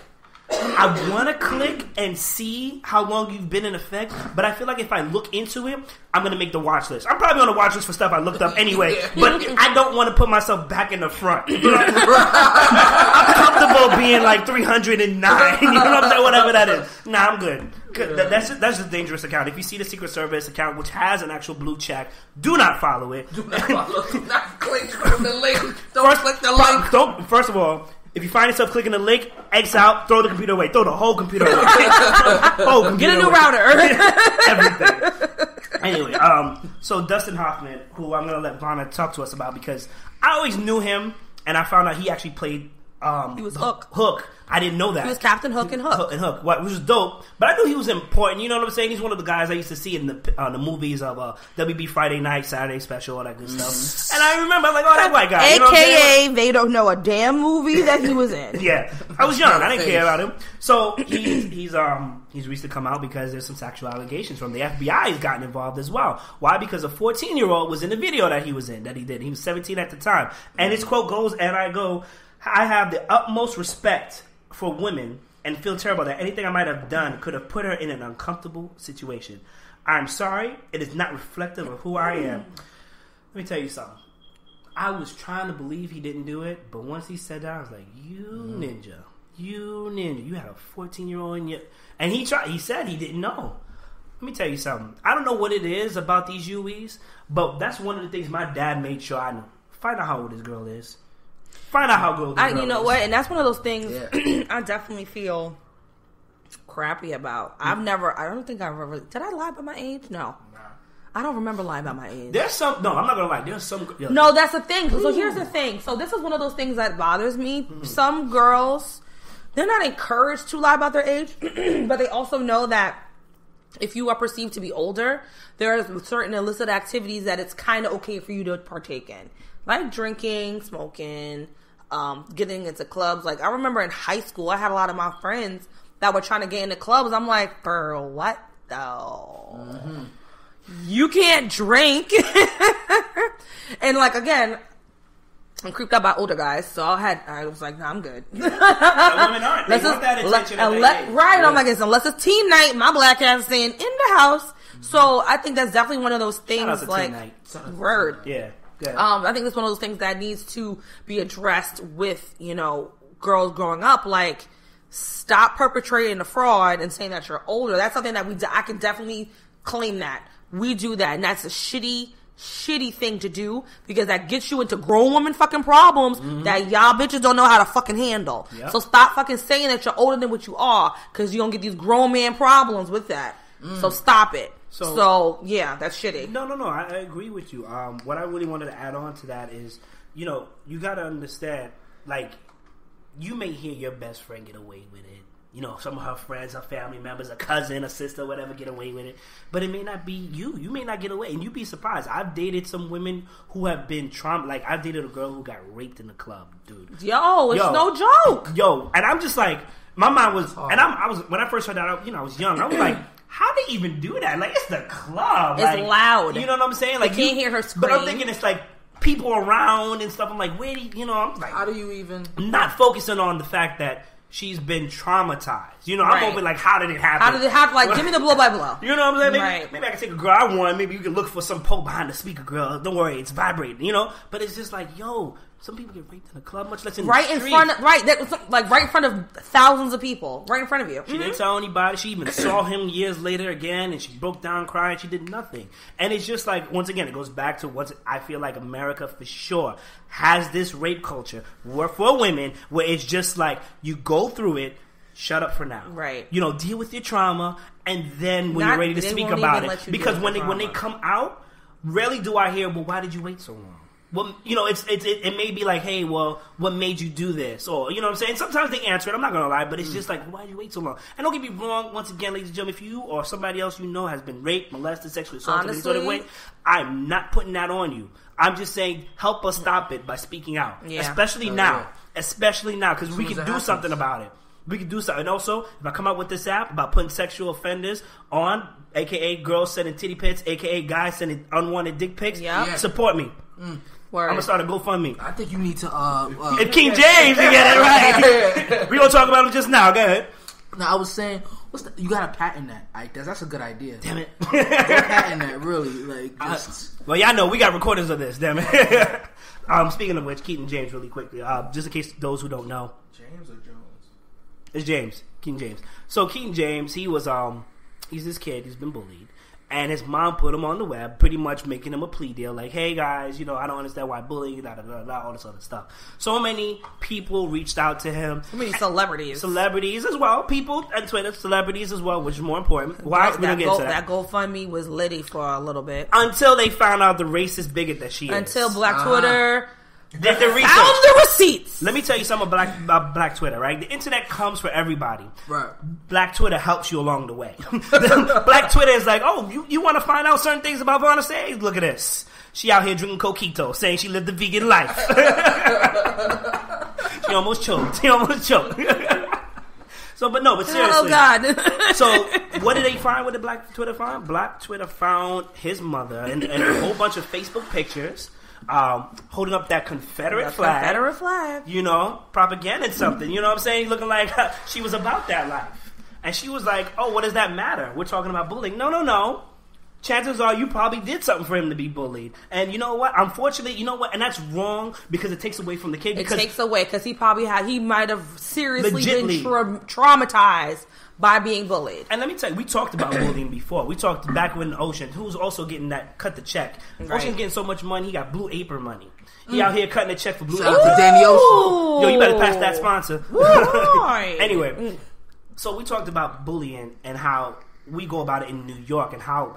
I want to click and see how long you've been in effect, but I feel like if I look into it, I'm going to make the watch list. I'm probably on the watch list for stuff I looked up anyway, but I don't want to put myself back in the front. I'm comfortable being like 309, you know what I'm saying? Whatever that is. Nah, I'm good. That's a dangerous account. If you see the Secret Service account, which has an actual blue check, do not follow it. Do not follow. Do not click the link. Don't click the link. First of all, if you find yourself clicking the link, X out, throw the computer away. Throw the whole computer away. Get a new router. Everything. Anyway, so Dustin Hoffman, who I'm going to let Vanna talk to us about, because I always knew him, and I found out he actually played he was Hook. Hook. I didn't know that. He was Captain Hook and Hook. Which was dope. But I knew he was important. You know what I'm saying? He's one of the guys I used to see in the movies of WB Friday Night, Saturday Special, all that good stuff. And I remember, like, oh, that white guy. AKA, they don't know a damn movie that he was in. Yeah. I was young. I didn't care about him. So he's recently come out because there's some sexual allegations from the FBI. He's gotten involved as well. Why? Because a 14-year-old was in the video that he was in, that he did. He was 17 at the time. And his quote goes, and I go, I have the utmost respect for women and feel terrible that anything I might have done could have put her in an uncomfortable situation. I'm sorry. It is not reflective of who I am. Let me tell you something. I was trying to believe he didn't do it, but once he said that, I was like, you ninja. You had a 14-year-old in you. And he said he didn't know. Let me tell you something. I don't know what it is about these UEs, but that's one of the things my dad made sure I knew. Find out how old this girl is. Find out how old this girl is. You know what? And that's one of those things I definitely feel crappy about. I don't think I've ever... Did I lie about my age? No. I don't remember lying about my age. There's some... No, I'm not going to lie. There's some... No, that's the thing. So here's the thing. So this is one of those things that bothers me. Some girls, they're not encouraged to lie about their age, but they also know that if you are perceived to be older, there are certain illicit activities that it's kind of okay for you to partake in. Like drinking, smoking, getting into clubs. Like, I remember in high school, I had a lot of my friends that were trying to get into clubs. I'm like, for what though? Mm-hmm. You can't drink. And like, again, I'm creeped out by older guys, so I was like, nah, I'm good. Women aren't. They want that attention right. Yeah. I'm like, unless it's team night, my black ass is staying in the house. Mm-hmm. So I think that's definitely one of those things. Like, word. Yeah. I think that's one of those things that needs to be addressed with, girls growing up. Like, stop perpetrating the fraud and saying that you're older. That's something that I can definitely claim that. We do that, and that's a shitty thing to do, because that gets you into grown woman fucking problems that y'all bitches don't know how to fucking handle. Yep. So stop fucking saying that you're older than what you are, because you're gonna get these grown man problems with that. So stop it. So yeah, that's shitty. No, I agree with you. What I really wanted to add on to that is, you gotta understand, like, you may hear your best friend get away with it. Some of her friends, her family members, a cousin, a sister, whatever, get away with it. But it may not be you. You may not get away. And you'd be surprised. I've dated some women who have been traumatized. Like, I dated a girl who got raped in the club, dude. It's no joke. And I'm just like, my mind was, and I was, when I first heard that, I was young. I was like, how they even do that? Like, it's the club. It's like, loud. You know what I'm saying? Like, you can't hear her scream. But I'm thinking it's like people around and stuff. I'm like, where do you, I'm like, how do you even? Not focusing on the fact that she's been traumatized. I'm open like, how did it happen? How did it happen? Like, give me the blow by blow. You know what I'm saying? Maybe I can take a girl I want. Maybe you can look for some poke behind the speaker, girl. Don't worry, it's vibrating. But it's just like, some people get raped in the club, much less in the street. Right in front of thousands of people, right in front of you. She didn't tell anybody. She even saw him years later again, and she broke down crying. She did nothing. And it's just like, once again, it goes back to what I feel like America for sure has this rape culture for women, where it's just like, you go through it, shut up for now. Right. Deal with your trauma, and then when you're ready to speak about it. Because when they come out, rarely do I hear, well, why did you wait so long? Well, it may be like, hey, well, what made you do this? Or, you know what I'm saying? Sometimes they answer it, I'm not going to lie, but it's just like, why did you wait so long? And don't get me wrong, once again, ladies and gentlemen, if you or somebody else has been raped, molested, sexually assaulted, any sort of way, I'm not putting that on you. I'm just saying, help us stop it by speaking out. Yeah. Especially now, because we can do something about it. We can do something. And also, if I come out with this app about putting sexual offenders on, a.k.a. girls sending titty pics, a.k.a. guys sending unwanted dick pics, support me. Word. I'm gonna start a GoFundMe. I think you need to. If King James, you get it right. We gonna talk about him just now. Go ahead. No, I was saying, you gotta patent that. That's a good idea. Damn it. Go patent that, really. Like, well, y'all know we got recordings of this. Damn it. Speaking of which, Keaton James, really quickly, just in case those who don't know. James or Jones? It's James. Keaton James. So Keaton James, he was he's this kid. He's been bullied. And his mom put him on the web, pretty much making him a plea deal. Like, hey, guys, I don't understand why bullying, all this other stuff. So many people reached out to him. So many celebrities. Celebrities as well. People on Twitter, celebrities as well, which is more important. Why? We don't get into that. That GoFundMe was litty for a little bit. Until they found out the racist bigot that she is. Until Black Twitter... Did the research. Found the receipts. Let me tell you something about Black Twitter, right? The internet comes for everybody. Right. Black Twitter helps you along the way. Black Twitter is like, oh, you want to find out certain things about Vanna Sage? Look at this. She out here drinking coquito, saying she lived the vegan life. She almost choked. So, but seriously. Oh, God. So, what did they find? What did Black Twitter find? Black Twitter found his mother and a whole bunch of Facebook pictures holding up that Confederate flag. You know, propaganda and something. You know what I'm saying? Looking like she was about that life. And she was like, oh, what does that matter? We're talking about bullying. No. Chances are you probably did something for him to be bullied. And you know what? Unfortunately, you know what? And that's wrong because it takes away from the kid. It takes away because he might have seriously been traumatized by being bullied. And let me tell you, we talked about bullying before. We talked back when Ocean, who's also getting that cut the check. Right. Ocean's getting so much money, he got Blue Apron money. He out here cutting the check for Blue Apron. Shout out to Danny Ocean. Yo, you better pass that sponsor. Anyway, so we talked about bullying and how we go about it in New York and how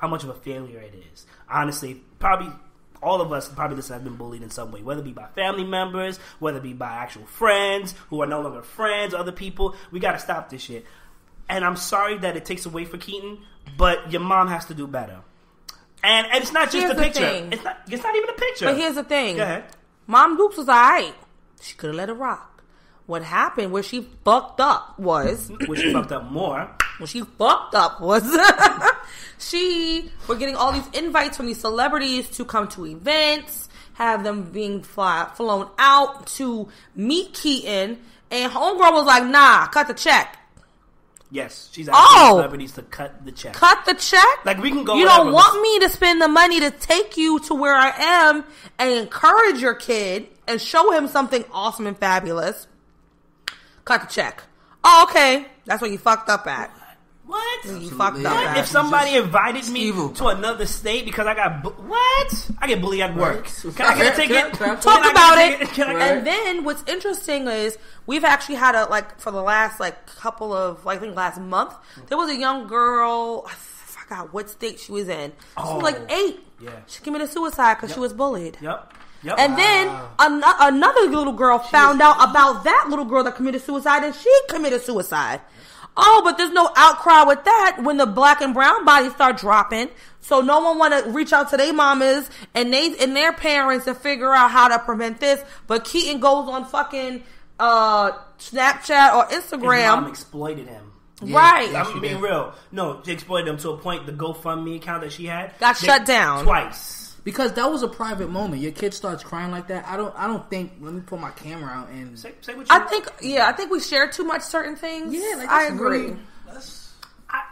much of a failure it is. Honestly, probably all of us probably have been bullied in some way, whether it be by family members, whether it be by actual friends who are no longer friends, other people. We got to stop this shit. And I'm sorry that it takes away for Keaton, but your mom has to do better. And it's not just the picture. It's not even a picture. But here's the thing. Go ahead. Mom Dukes was alright. She could have let it rock. What happened, where she fucked up was... Where she fucked up more. What she fucked up was... we're getting all these invites from these celebrities to come to events, have them being flown out to meet Keaton, and homegirl was like, nah, cut the check. Yes, she's asking celebrities to cut the check. Cut the check? Like, we can go... You don't want me to spend the money to take you to where I am and encourage your kid and show him something awesome and fabulous. Cut the check. Oh, okay. That's what you fucked up at. What? You fucked up at. If somebody invited me to another state because I got... what? I get bullied at work. Can I get a ticket? Talk about it. And then what's interesting is we've actually had for the last couple of, I think last month, there was a young girl... I forgot what state she was in. She was 8. Yeah. She committed suicide because she was bullied. Yep. And then another little girl found out about that little girl that committed suicide, and she committed suicide. Oh, but there's no outcry with that when the black and brown bodies start dropping. So no one want to reach out to their mamas and their parents to figure out how to prevent this. But Keaton goes on fucking Snapchat or Instagram. His mom exploited him. Yeah, right. I'm being real. No, she exploited him to a point. The GoFundMe account that she had got shut down twice. Because that was a private moment. Your kid starts crying like that. I don't think. Let me pull my camera out and say what you. I think we share too much certain things. Yeah, I agree. I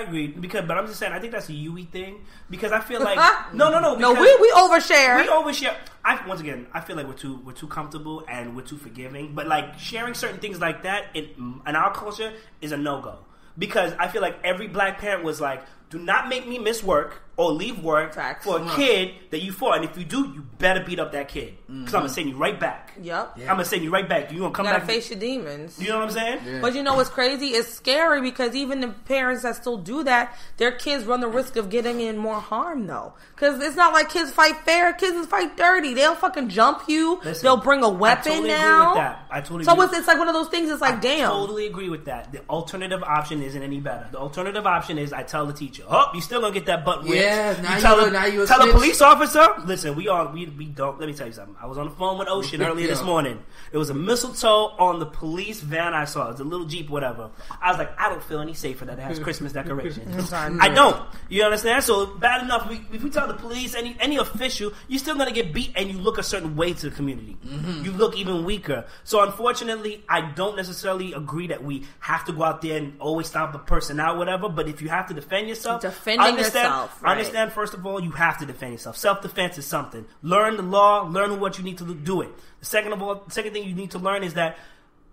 agree. But I'm just saying, I think that's a Yui thing because I feel like no. We overshare. Once again, I feel like we're too comfortable and we're too forgiving. But like sharing certain things like that in our culture is a no-go because I feel like every black parent was like, do not make me miss work or leave work for a kid that you fought. And if you do, you better beat up that kid. Because I'm going to send you right back. Yep. Yeah. I'm going to send you right back. You're going to come back. You got to face your demons. You know what I'm saying? Yeah. But you know what's crazy? It's scary because even the parents that still do that, their kids run the risk of getting in more harm, though. Because it's not like kids fight fair. Kids fight dirty. They'll fucking jump you. Listen, they'll bring a weapon I totally now. Agree with that. I totally so agree. It's like one of those things. It's like, damn. I totally agree with that. The alternative option isn't any better. The alternative option is I tell the teacher, oh, you still don't get that butt whipped. Yeah, now you tell a police officer. Listen, we don't. Let me tell you something. I was on the phone with Ocean earlier this morning. It was a mistletoe on the police van I saw. It was a little Jeep, whatever. I was like, I don't feel any safer that it has Christmas decorations. I don't. You understand? So bad enough. If we tell the police, any official, you're still gonna get beat, and you look a certain way to the community. Mm-hmm. You look even weaker. So unfortunately, I don't necessarily agree that we have to go out there and always stomp a person out, whatever. But if you have to defend yourself, yourself. Right. Understand, first of all, you have to defend yourself. Self-defense is something. Learn the law. Learn what you need to do it. The second thing you need to learn is that,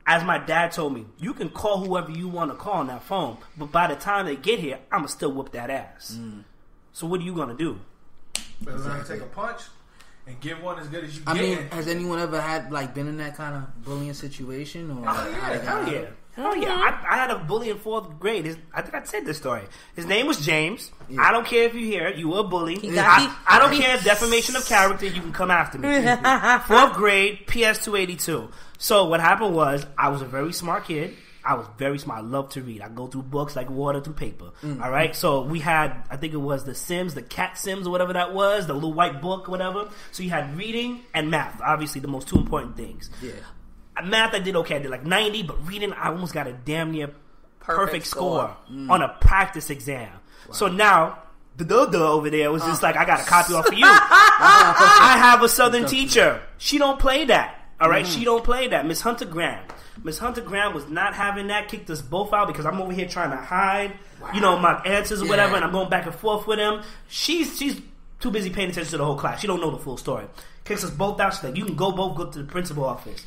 as my dad told me, you can call whoever you want to call on that phone, but by the time they get here, I'm going to still whoop that ass. So what are you going to do? Better learn to take a punch and give one as good as you can. I mean, has anyone ever had been in that kind of bullying situation? Or hell yeah. I had a bully in 4th grade. I think I said this story. His name was James. Yeah. I don't care if you hear it. You were a bully. I don't care. Defamation of character. You can come after me. 4th grade, PS 282. So what happened was, I was a very smart kid. I was very smart. I love to read. I go through books like water through paper. All right. So we had, I think it was the Sims, the Cat Sims or whatever that was, the little white book or whatever. So you had reading and math. Obviously the most 2 important things. Yeah. Math I did okay. I did like 90, but reading I almost got a damn near perfect score on a practice exam. Wow. So now over there was just like, I got a copy off of you. I have a Southern teacher. She don't play that. All right? She don't play that. Miss Hunter Graham. Miss Hunter Graham was not having that. Kicked us both out because I'm over here trying to hide, my answers or whatever, and I'm going back and forth with him. She's too busy paying attention to the whole class. She don't know the full story. Kicks us both out. She's like, you can both go to the principal office.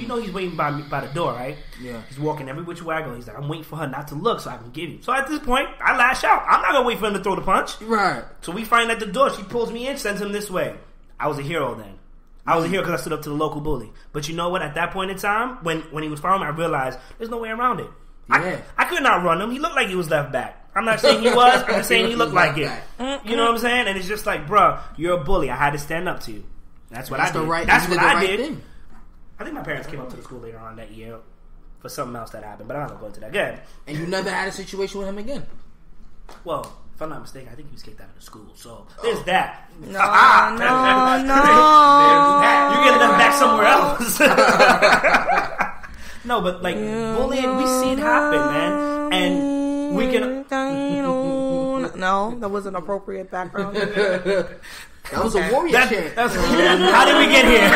So he's waiting by the door, right? Yeah. He's walking every which way I go. He's like, I'm waiting for her not to look so I can give you. So at this point, I lash out. I'm not gonna wait for him to throw the punch. Right. So we find at the door. She pulls me in, sends him this way. I was a hero then. I was a hero because I stood up to the local bully. But you know what? At that point in time, when he was following me, I realized there's no way around it. Yeah. I could not run him. He looked like he was left back. I'm not saying he was. I'm just saying he looked like it. You know what I'm saying? And it's just like, bro, you're a bully. I had to stand up to you. That's what I did. That's what I did. Thing. I think my parents came up to the school later on that year for something else that happened, but I'm not going to go into that again. And you never had a situation with him again? Well, if I'm not mistaken, I think he was kicked out of the school. So there's that. No. There's that. You're getting them back somewhere else. No, but like bullying, we see it happen, man. And we can. No, that wasn't appropriate background. That was a warrior chant. How did we get here?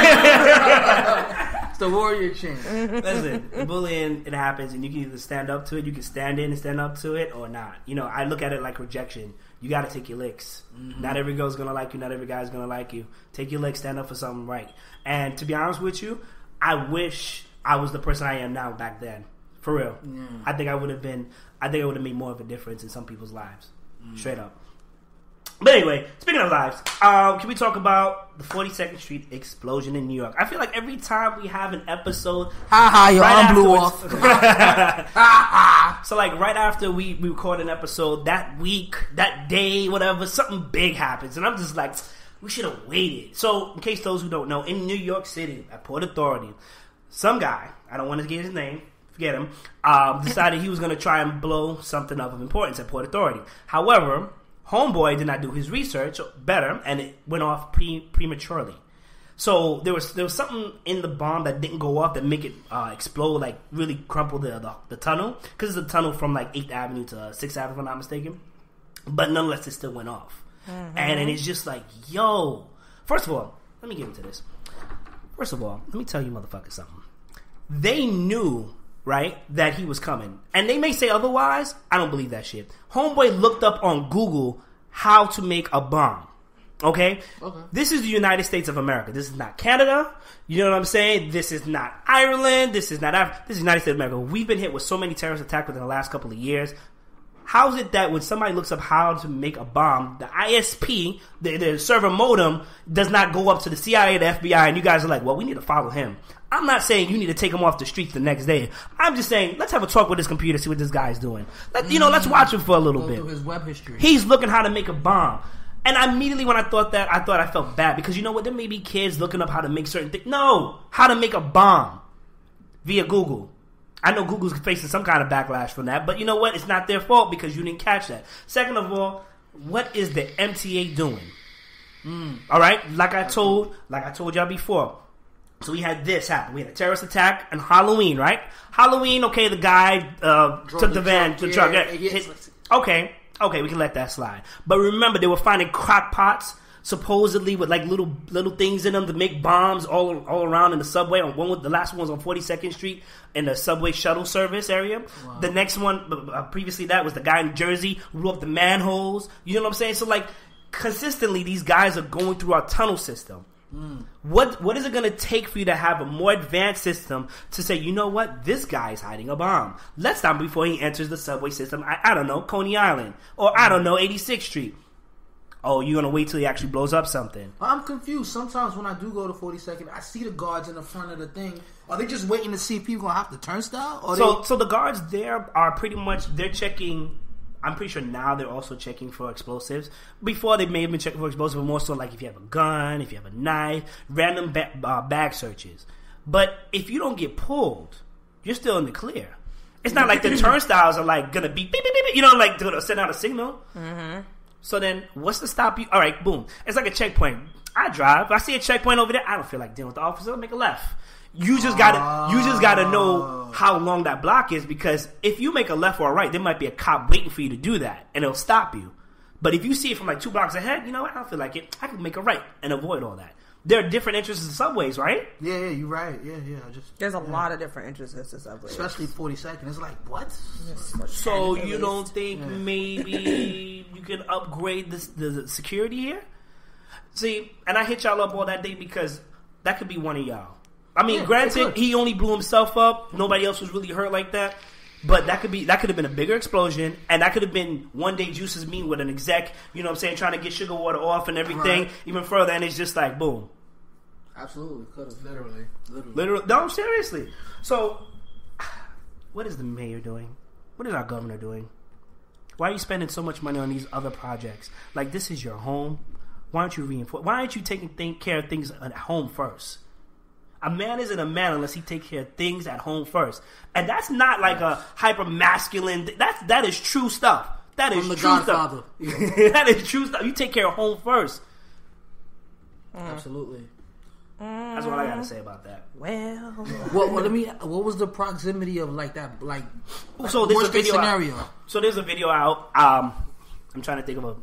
It's the warrior chant. Listen, bullying, it happens, and you can either stand up to it, you can stand in and stand up to it, or not. I look at it like rejection. You got to take your licks. Not every girl's going to like you. Not every guy's going to like you. Take your licks, stand up for something right. And to be honest with you, I wish I was the person I am now back then. For real. Yeah. I think I would have made more of a difference in some people's lives. Straight up. But anyway, speaking of lives, can we talk about the 42nd Street explosion in New York? I feel like every time we have an episode, your arm blew off. So like right after we record an episode, that week, that day, whatever, something big happens, and I'm just like, we should have waited. So in case those who don't know, in New York City at Port Authority, some guy, I don't want to get his name, forget him, decided he was going to try and blow something up of importance at Port Authority. However, homeboy did not do his research better, and it went off prematurely. So there was something in the bomb that didn't go off that make it explode, like really crumple the tunnel, because it's a tunnel from like 8th Avenue to 6th Avenue, if I'm not mistaken. But nonetheless, it still went off. And it's just like, yo. First of all, let me get into this. First of all, let me tell you motherfuckers something. They knew, right, that he was coming. And they may say otherwise. I don't believe that shit. Homeboy looked up on Google how to make a bomb. Okay? This is the United States of America. This is not Canada. You know what I'm saying? This is not Ireland. This is not Africa. This is the United States of America. We've been hit with so many terrorist attacks within the last couple of years. How is it that when somebody looks up how to make a bomb, the ISP, the server modem, does not go up to the CIA, the FBI, and you guys are like, well, we need to follow him. I'm not saying you need to take him off the streets the next day. I'm just saying, let's have a talk with this computer, see what this guy's doing. Let's watch him for a little bit. Through his web history. He's looking how to make a bomb. And immediately when I thought that, I felt bad. Because you know what? There may be kids looking up how to make certain things. No! How to make a bomb via Google. I know Google's facing some kind of backlash from that, but you know what? It's not their fault because you didn't catch that. Second of all, what is the MTA doing? All right, like I told y'all before. So we had this happen. We had a terrorist attack on Halloween, right? Halloween, okay, the guy took the van to the truck. Okay, we can let that slide. But remember, they were finding crock pots supposedly with like little things in them to make bombs all around in the subway. The last one was on 42nd Street in the subway shuttle service area. Wow. The next one, previously that was the guy in Jersey who blew up the manholes. You know what I'm saying? So like consistently, these guys are going through our tunnel system. What is it going to take for you to have a more advanced system to say, you know what, this guy is hiding a bomb. Let's stop him before he enters the subway system. I don't know, Coney Island, or I don't know, 86th Street. Oh, you're going to wait till he actually blows up something. I'm confused. Sometimes when I do go to 42nd, I see the guards in the front of the thing. Are they just waiting to see if people going to have the turnstile? Or so the guards there are pretty much, they're checking, I'm pretty sure now they're also checking for explosives. Before they may have been checking for explosives, but more so like if you have a gun, if you have a knife, random bag searches. But if you don't get pulled, you're still in the clear. It's not like the turnstiles are like going to be beep, beep, beep, you know, like going to send out a signal. Mm-hmm. So then, what's to stop you? All right, boom. It's like a checkpoint. I drive. If I see a checkpoint over there, I don't feel like dealing with the officer. I'll make a left. You just gotta know how long that block is, because if you make a left or a right, there might be a cop waiting for you to do that, and it'll stop you. But if you see it from like 2 blocks ahead, you know what? I don't feel like it. I can make a right and avoid all that. There are different entrances to subways, right? Yeah, you're right. Yeah. There's a lot of different entrances to subways. Especially 42nd. It's like, what? So you don't think maybe you can upgrade the security here? See, and I hit y'all up all that day because that could be one of y'all. I mean, granted, he only blew himself up. Nobody else was really hurt like that. But that could have been a bigger explosion, and that could have been one day Juice's meeting with an exec, you know what I'm saying, trying to get Sugar Water off and everything, even further, and it's just like, boom. Absolutely, could have. Literally. No, seriously. So, what is the mayor doing? What is our governor doing? Why are you spending so much money on these other projects? Like, this is your home. Why aren't you reinforcing? Why aren't you taking care of things at home first? A man isn't a man unless he takes care of things at home first. And that's not like a hyper masculine. That is true stuff. That is true stuff. That is true stuff. You take care of home first. Absolutely. That's what I gotta say about that. Well, what was the proximity of like that? Like, so there's worst a video case scenario. So there's a video out. I'm trying to think of a.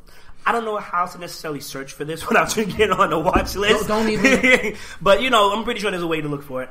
I don't know how to necessarily search for this without getting on the watch list. Don't even. But I'm pretty sure there's a way to look for it.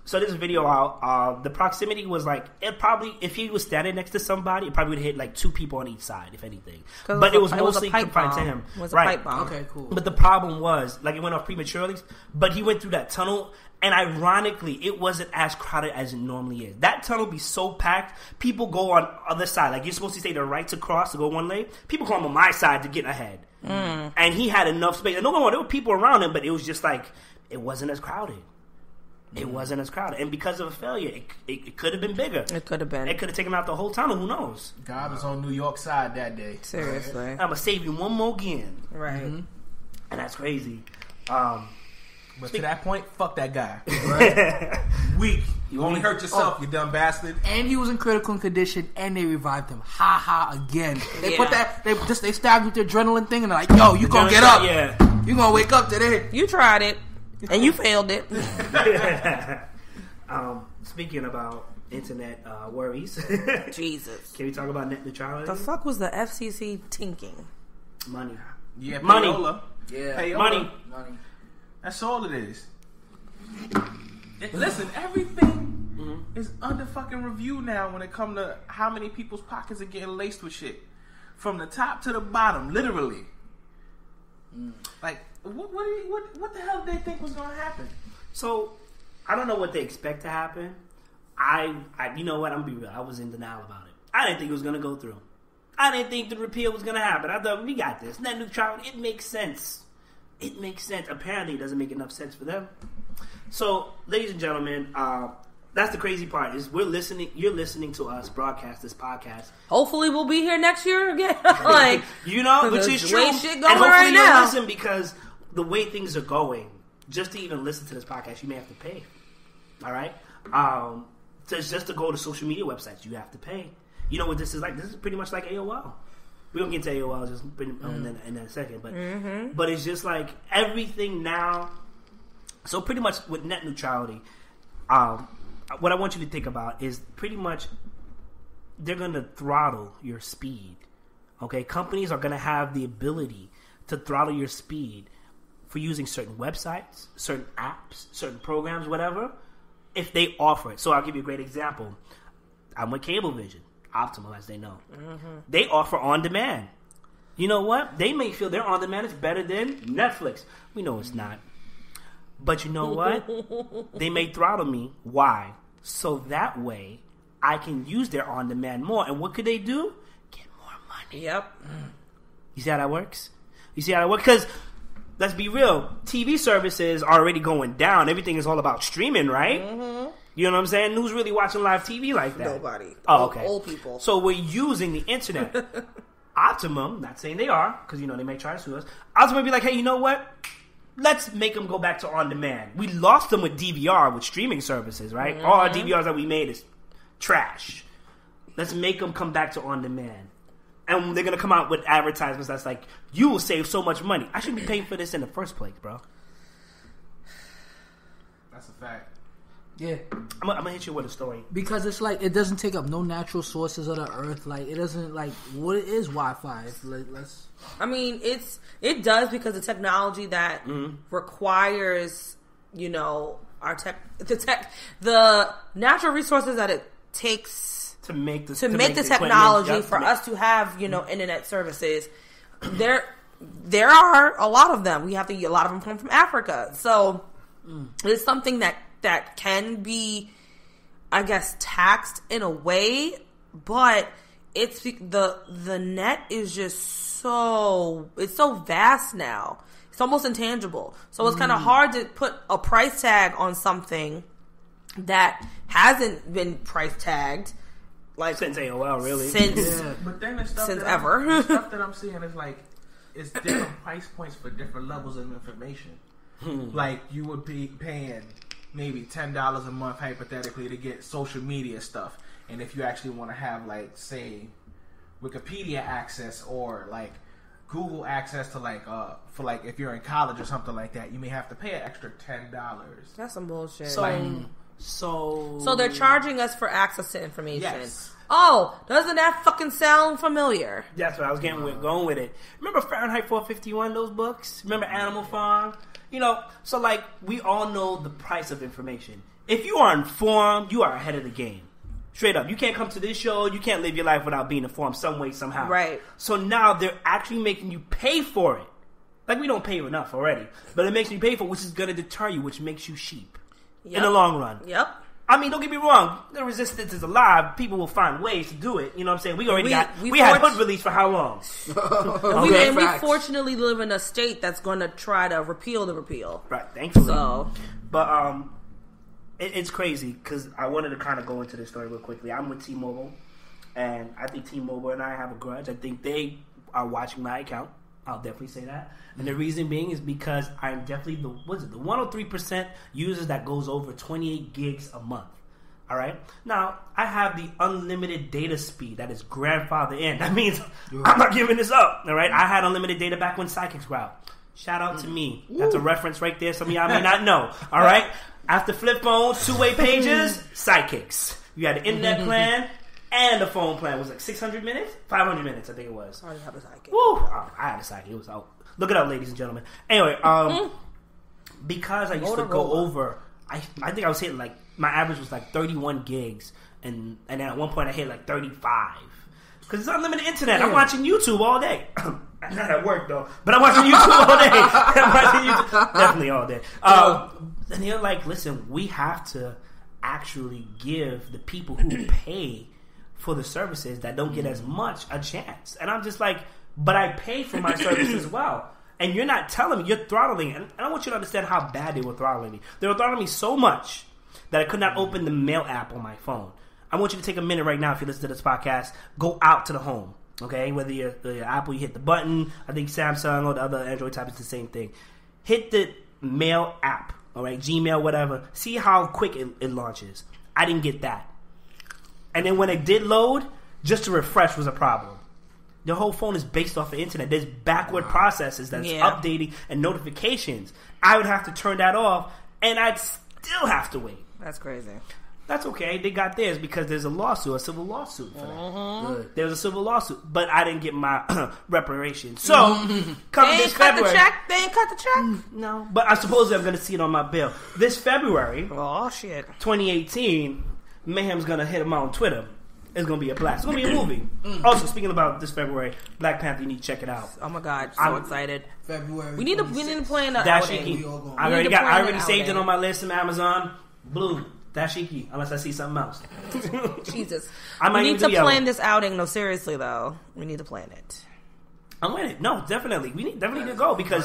So there's a video out. The proximity was like, it probably, if he was standing next to somebody, it probably would have hit like 2 people on each side, if anything. But it was mostly confined to him. It was a pipe bomb. Okay, cool. But the problem was, like, it went off prematurely, but he went through that tunnel, and ironically, it wasn't as crowded as it normally is. That tunnel be so packed, people go on other side. Like, you're supposed to say the right to cross to go one lane. People come on my side to get ahead. And he had enough space. And there were people around him, but it was just like, it wasn't as crowded. It wasn't as crowded. And because of a failure, it could have been bigger. It could have been. It could have taken out the whole tunnel. Who knows? God was on New York side that day. Seriously. I'm going to save you one more again. Right. And that's crazy. But to that point, fuck that guy. Right? Weak. You only hurt yourself, you dumb bastard. And he was in critical condition, and they revived him. Ha ha again. They put that. They stabbed with the adrenaline thing, and they're like, "Yo, you gonna get up? Yeah, you gonna wake up today? You tried it, and you failed it." Speaking about internet worries, Jesus, can we talk about net neutrality? The fuck was the FCC tinking? Money. Yeah, money. Payola. Yeah, Payola. money. That's all it is. Listen, everything is under fucking review now when it comes to how many people's pockets are getting laced with shit. From the top to the bottom, literally. Like, what the hell did they think was going to happen? So, I don't know what they expect to happen. I you know what? I'm going to be real. I was in denial about it. I didn't think it was going to go through. I didn't think the repeal was going to happen. I thought, we got this. Net neutrality, it makes sense. It makes sense. Apparently, it doesn't make enough sense for them. So, ladies and gentlemen, that's the crazy part. Is you're listening to us broadcast this podcast. Hopefully, we'll be here next year again. Like, which is true. Way shit going and hopefully right you'll now. listen, because the way things are going, just to even listen to this podcast, you may have to pay. All right. So it's just to go to social media websites, you have to pay. You know what this is like? This is pretty much like AOL. We don't get to AOL just in a second, but it's just like everything now. So pretty much with net neutrality, what I want you to think about is pretty much they're going to throttle your speed. Okay, companies are going to have the ability to throttle your speed for using certain websites, certain apps, certain programs, whatever, if they offer it. So I'll give you a great example. I'm with Cablevision. Optimal, as they know. They offer on demand. You know what? They may feel their on demand is better than Netflix. We know it's not. But you know what? They may throttle me. Why? So that way I can use their on demand more. And what could they do? Get more money. Yep. You see how that works? You see how that works? Because let's be real, TV services are already going down. Everything is all about streaming, right? You know what I'm saying? Who's really watching live TV like that? Nobody. Oh, okay. Old people. So we're using the internet. Optimum, not saying they are, because, you know, they may try to sue us. Optimum be like, hey, you know what? Let's make them go back to on-demand. We lost them with DVR, with streaming services, right? All our DVRs that we made is trash. Let's make them come back to on-demand. And they're going to come out with advertisements that's like, you will save so much money. I shouldn't be paying for this in the first place, bro. That's a fact. Yeah. I'm gonna hit you with a story. Because it's like, it doesn't take up no natural sources of the earth. Like, it doesn't, like, what is Wi-Fi? Like, I mean, it does, because the technology that requires, you know, the natural resources that it takes to make the technology for us to have, you know, internet services. There are a lot of them. A lot of them come from Africa. So it's something that can be, I guess, taxed in a way, but it's the net is just so vast now. It's almost intangible. So it's kind of hard to put a price tag on something that hasn't been price tagged, like since AOL, really. But then the stuff since that ever. The stuff that I'm seeing is like, it's different price points for different levels of information. Like, you would be paying maybe $10 a month, hypothetically, to get social media stuff. And if you actually want to have, like, say, Wikipedia access, or like Google access to, like, for like if you're in college or something like that, you may have to pay an extra $10. That's some bullshit. So they're charging us for access to information. Yes. Oh, doesn't that fucking sound familiar? That's what I was going with it. Remember Fahrenheit 451, those books? Remember Animal Farm? You know, so like, we all know the price of information. If you are informed, you are ahead of the game. Straight up. You can't come to this show, you can't live your life without being informed some way, somehow. Right. So now they're actually making you pay for it. Like, we don't pay you enough already. But it makes you pay for it, which is going to deter you, which makes you sheep. Yep. In the long run. Yep. I mean, don't get me wrong. The resistance is alive. People will find ways to do it. You know what I'm saying? We had hood release for how long? We fortunately live in a state that's going to try to repeal the repeal. Right, thankfully. So, but it's crazy, because I wanted to kind of go into this story real quickly. I'm with T-Mobile, and I think T-Mobile and I have a grudge. I think they are watching my account. I'll definitely say that. And the reason being is because I'm definitely the 103% users that goes over 28 gigs a month. All right? Now, I have the unlimited data speed that is grandfathered in. That means I'm not giving this up. All right? I had unlimited data back when Psychics were out. Shout out to me. That's a reference right there. Some of y'all may not know. All right? After flip phones, two-way pages, Psychics. You had an internet plan. And the phone plan was like 600 minutes? 500 minutes, I think it was. I already have a Psychic. Woo! Oh, I had a Psychic. It was out. Look it up, ladies and gentlemen. Anyway, because I used to go over, I think I was hitting like, my average was like 31 gigs. And then at one point I hit like 35. Because it's unlimited internet. Yeah. I'm watching YouTube all day. Not at work though. But I'm watching YouTube all day. I'm watching YouTube definitely all day. And they're like, listen, we have to actually give the people who pay for the services that don't get as much a chance. And I'm just like, but I pay for my service as well. And you're not telling me, you're throttling. And I want you to understand how bad they were throttling me. They were throttling me so much that I could not open the mail app on my phone. I want you to take a minute right now, if you listen to this podcast, go out to the home. Okay? Whether you're Apple, you hit the button. I think Samsung or the other Android type is the same thing. Hit the mail app. All right? Gmail, whatever. See how quick it launches. I didn't get that. And then when it did load, just to refresh was a problem. The whole phone is based off the internet. There's backward processes that's updating and notifications. I would have to turn that off, and I'd still have to wait. That's crazy. That's okay. They got theirs because there's a civil lawsuit for that. There was a civil lawsuit, but I didn't get my reparations. So, come this February. They ain't cut the check? No. But I suppose I'm going to see it on my bill. This February, oh shit, 2018, Mayhem's going to hit him out on Twitter. It's going to be a blast. It's going to be a movie. Also, speaking about this February, Black Panther, you need to check it out. Oh my God, I'm excited. February. We need to plan an outing. I already saved it on my list from Amazon. Blue. Dashiki, unless I see something else. Jesus. We need to plan this outing. No, seriously though. We need to plan it. I'm with it. No, definitely. We definitely need to go, because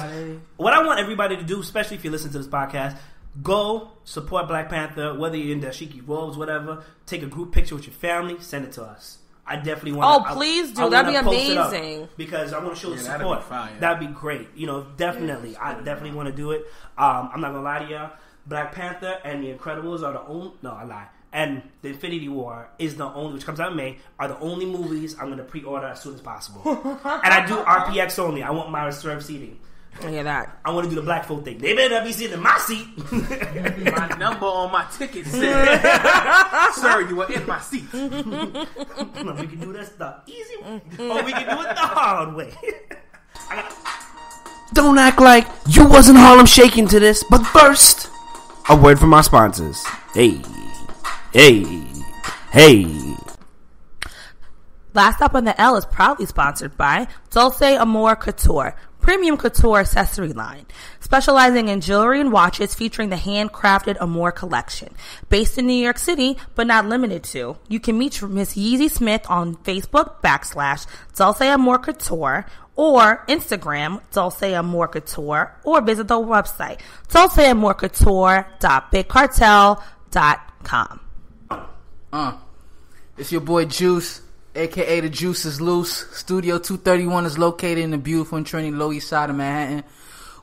what I want everybody to do, especially if you listen to this podcast, go support Black Panther, whether you're in dashiki robes, whatever. Take a group picture with your family, send it to us. I definitely want to. Oh, please do. That'd be amazing. Because I want to show the support. That'd be great. You know, definitely. I definitely want to do it. I'm not going to lie to y'all. Black Panther and The Incredibles are the only... No, I lie. And The Infinity War is the only... Which comes out in May. Are the only movies I'm going to pre-order as soon as possible. And I do RPX only. I want my reserved seating. I hear that. I want to do the black folk thing. They better not be sitting in my seat. My number on my ticket said, "Sir, you are in my seat." We can do this the easy way, or we can do it the hard way. Don't act like you wasn't Harlem shaking to this. But first, a word from our sponsors. Hey. Last Up on the L is proudly sponsored by Dulce Amore Couture, premium couture accessory line, specializing in jewelry and watches featuring the handcrafted Amore collection. Based in New York City, but not limited to, you can meet Miss Yeezy Smith on Facebook / Dulce Amore Couture or Instagram Dulce Amore Couture, or visit the website dulceamoreCouture.bigcartel.com. It's your boy Juice, aka The Juice is Loose. Studio 231 is located in the beautiful and trendy Lower East Side of Manhattan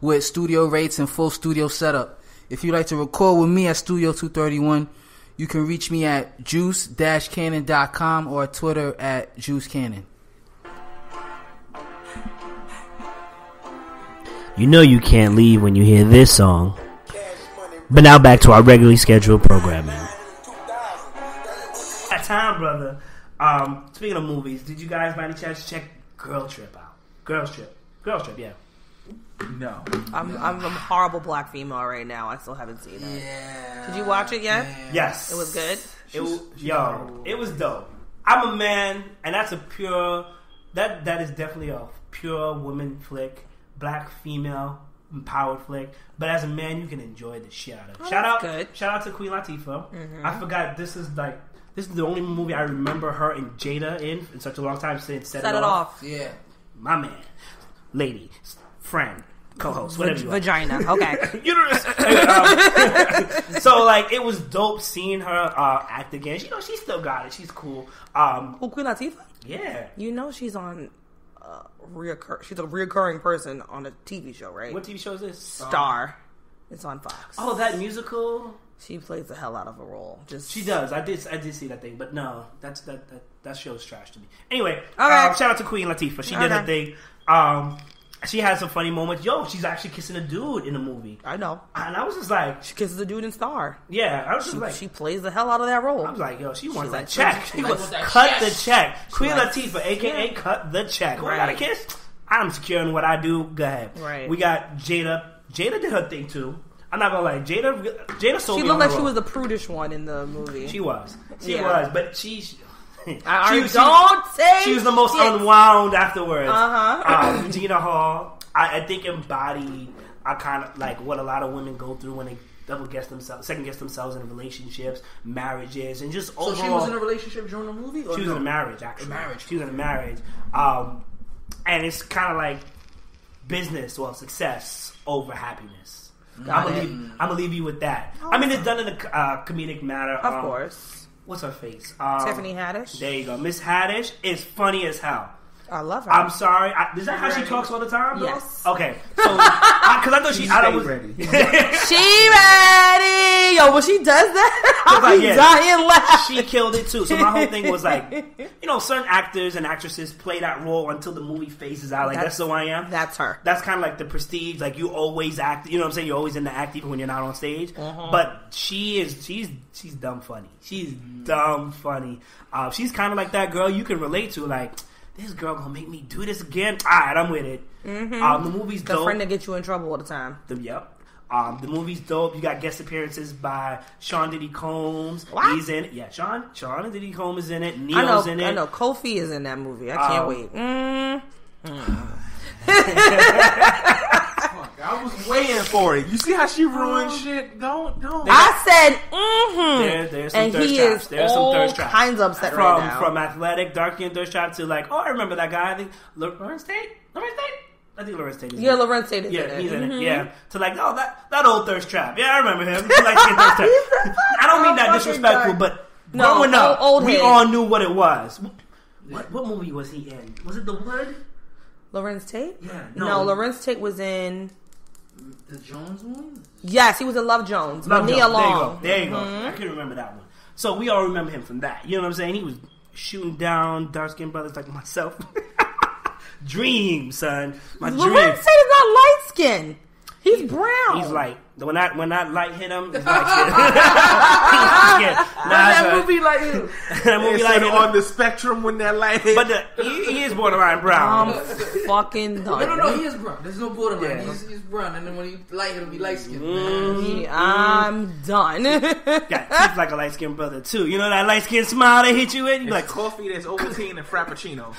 with studio rates and full studio setup. If you'd like to record with me at Studio 231, you can reach me at juice-cannon.com or Twitter at juicecannon. You know you can't leave when you hear this song. But now back to our regularly scheduled programming. That time, brother. Speaking of movies, did you guys by any chance check Girl Trip out? Girl Trip, yeah. No. I'm a horrible black female right now. I still haven't seen it. Yeah. Did you watch it yet? Yes. It was good? It was dope. I'm a man, and that's a pure... That is definitely a pure woman flick. Black female empowered flick. But as a man, you can enjoy the shit out of it. Shout out to Queen Latifah. Mm-hmm. I forgot this is the only movie I remember her and Jada in such a long time since Set It Off. Yeah. My man. Lady. Friend. Co-host. Whatever you want. Vagina. Okay. Uterus. So, like, it was dope seeing her act again. You know, she still got it. She's cool. Queen Latifah? Yeah. You know she's on... she's a reoccurring person on a TV show, right? What TV show is this? Star. It's on Fox. Oh, that musical. She plays the hell out of a role. She does. I did see that thing, but no, that show's trash to me. Anyway, okay. Shout out to Queen Latifah. She did her thing. She had some funny moments. Yo, she's actually kissing a dude in the movie. I know. And I was just like... She kisses a dude in Star. Yeah, I was just like... She plays the hell out of that role. I was like, yo, she wants that like, check. she wants that cut the check. Queen Latifah, a.k.a. cut the check. Right. Got a kiss? I'm secure in what I do. Go ahead. Right. We got Jada. Jada did her thing, too. I'm not gonna lie. Jada sold me. She looked like she was the prudish one in the movie. She was. But she don't say she was the most unwound afterwards. Gina Hall, I think embodied kind of like what a lot of women go through when they second guess themselves in relationships, marriages, and just overall. So she was in a relationship during the movie? She was in a marriage, actually. She was in a marriage. And it's kind of like business or success over happiness. I'm gonna leave you with that. I mean, it's done in a comedic manner. Of course. What's her face? Tiffany Haddish. There you go. Miss Haddish is funny as hell. I love her. I'm sorry. Is that how she talks all the time? Though? Yes. Okay. So, because I thought she was ready. She ready. Yo, when she does that, I'll be dying laughing. She killed it too. So my whole thing was like, you know, certain actors and actresses play that role until the movie phases out. Like, that's who I am. That's her. That's kind of like the prestige. Like, you always act. You know what I'm saying? You're always in the act even when you're not on stage. Uh-huh. But she's dumb funny. She's dumb funny. She's kind of like that girl you can relate to. Like, this girl gonna make me do this again. Alright, I'm with it. Mm-hmm. The movie's dope. The friend that gets you in trouble all the time. The movie's dope. You got guest appearances by Sean Diddy Combs. What? He's in it. Yeah, Sean Diddy Combs is in it. Neo's in it. I know. Kofi is in that movie. I can't wait. I was waiting for it. You see how she ruined shit? Don't. I said, There's some and thirst he traps. is There's some all thirst traps. kinds upset right now. From athletic, dark-skinned thirst trap to like, oh, I remember that guy. I think Lawrence Tate? I think Lawrence Tate is in it. Lawrence Tate is in it. Yeah, he's in it. Yeah. To like, oh, that old thirst trap. Yeah, I remember him. He likes to get thirst trap. I don't mean that disrespectful, but growing up, we all knew what it was. What movie was he in? Was it The Wood? Lawrence Tate? Yeah. No, Lawrence Tate was in... The Jones one? Yes, he was in Love Jones. Love Nia Jones. Long. There you go. I can remember that one. So we all remember him from that. You know what I'm saying? He was shooting down dark-skinned brothers like myself. dream, son. My dream. Lorenz said he's not light skinned. He's brown. He's light. When that light hit him, it's light skin. That movie like him. That movie like him. On the spectrum when that light hit. But he is borderline brown. I'm fucking done. No, he is brown. There's no borderline. Yeah. He's brown, and then when he light, it'll be light skinned. I'm done. Got teeth like a light skinned brother too. You know that light skinned smile they hit you with? You it's like coffee that's Ovaltine and Frappuccino.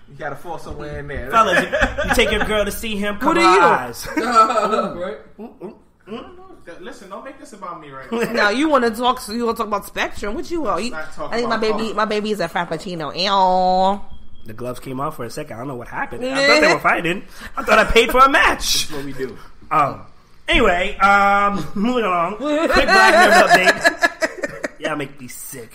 You gotta fall somewhere in there. fellas, you take your girl to see him, cover What are her you? eyes. Listen, don't make this about me right now. Now you want to talk? You want to talk about Spectrum? What you want? Not talking I think about my baby is a Frappuccino. Ew. The gloves came off for a second. I don't know what happened. I thought they were fighting. I thought I paid for a match. That's what we do. Anyway, moving along. Quick Black Mirror update. Y'all make me sick.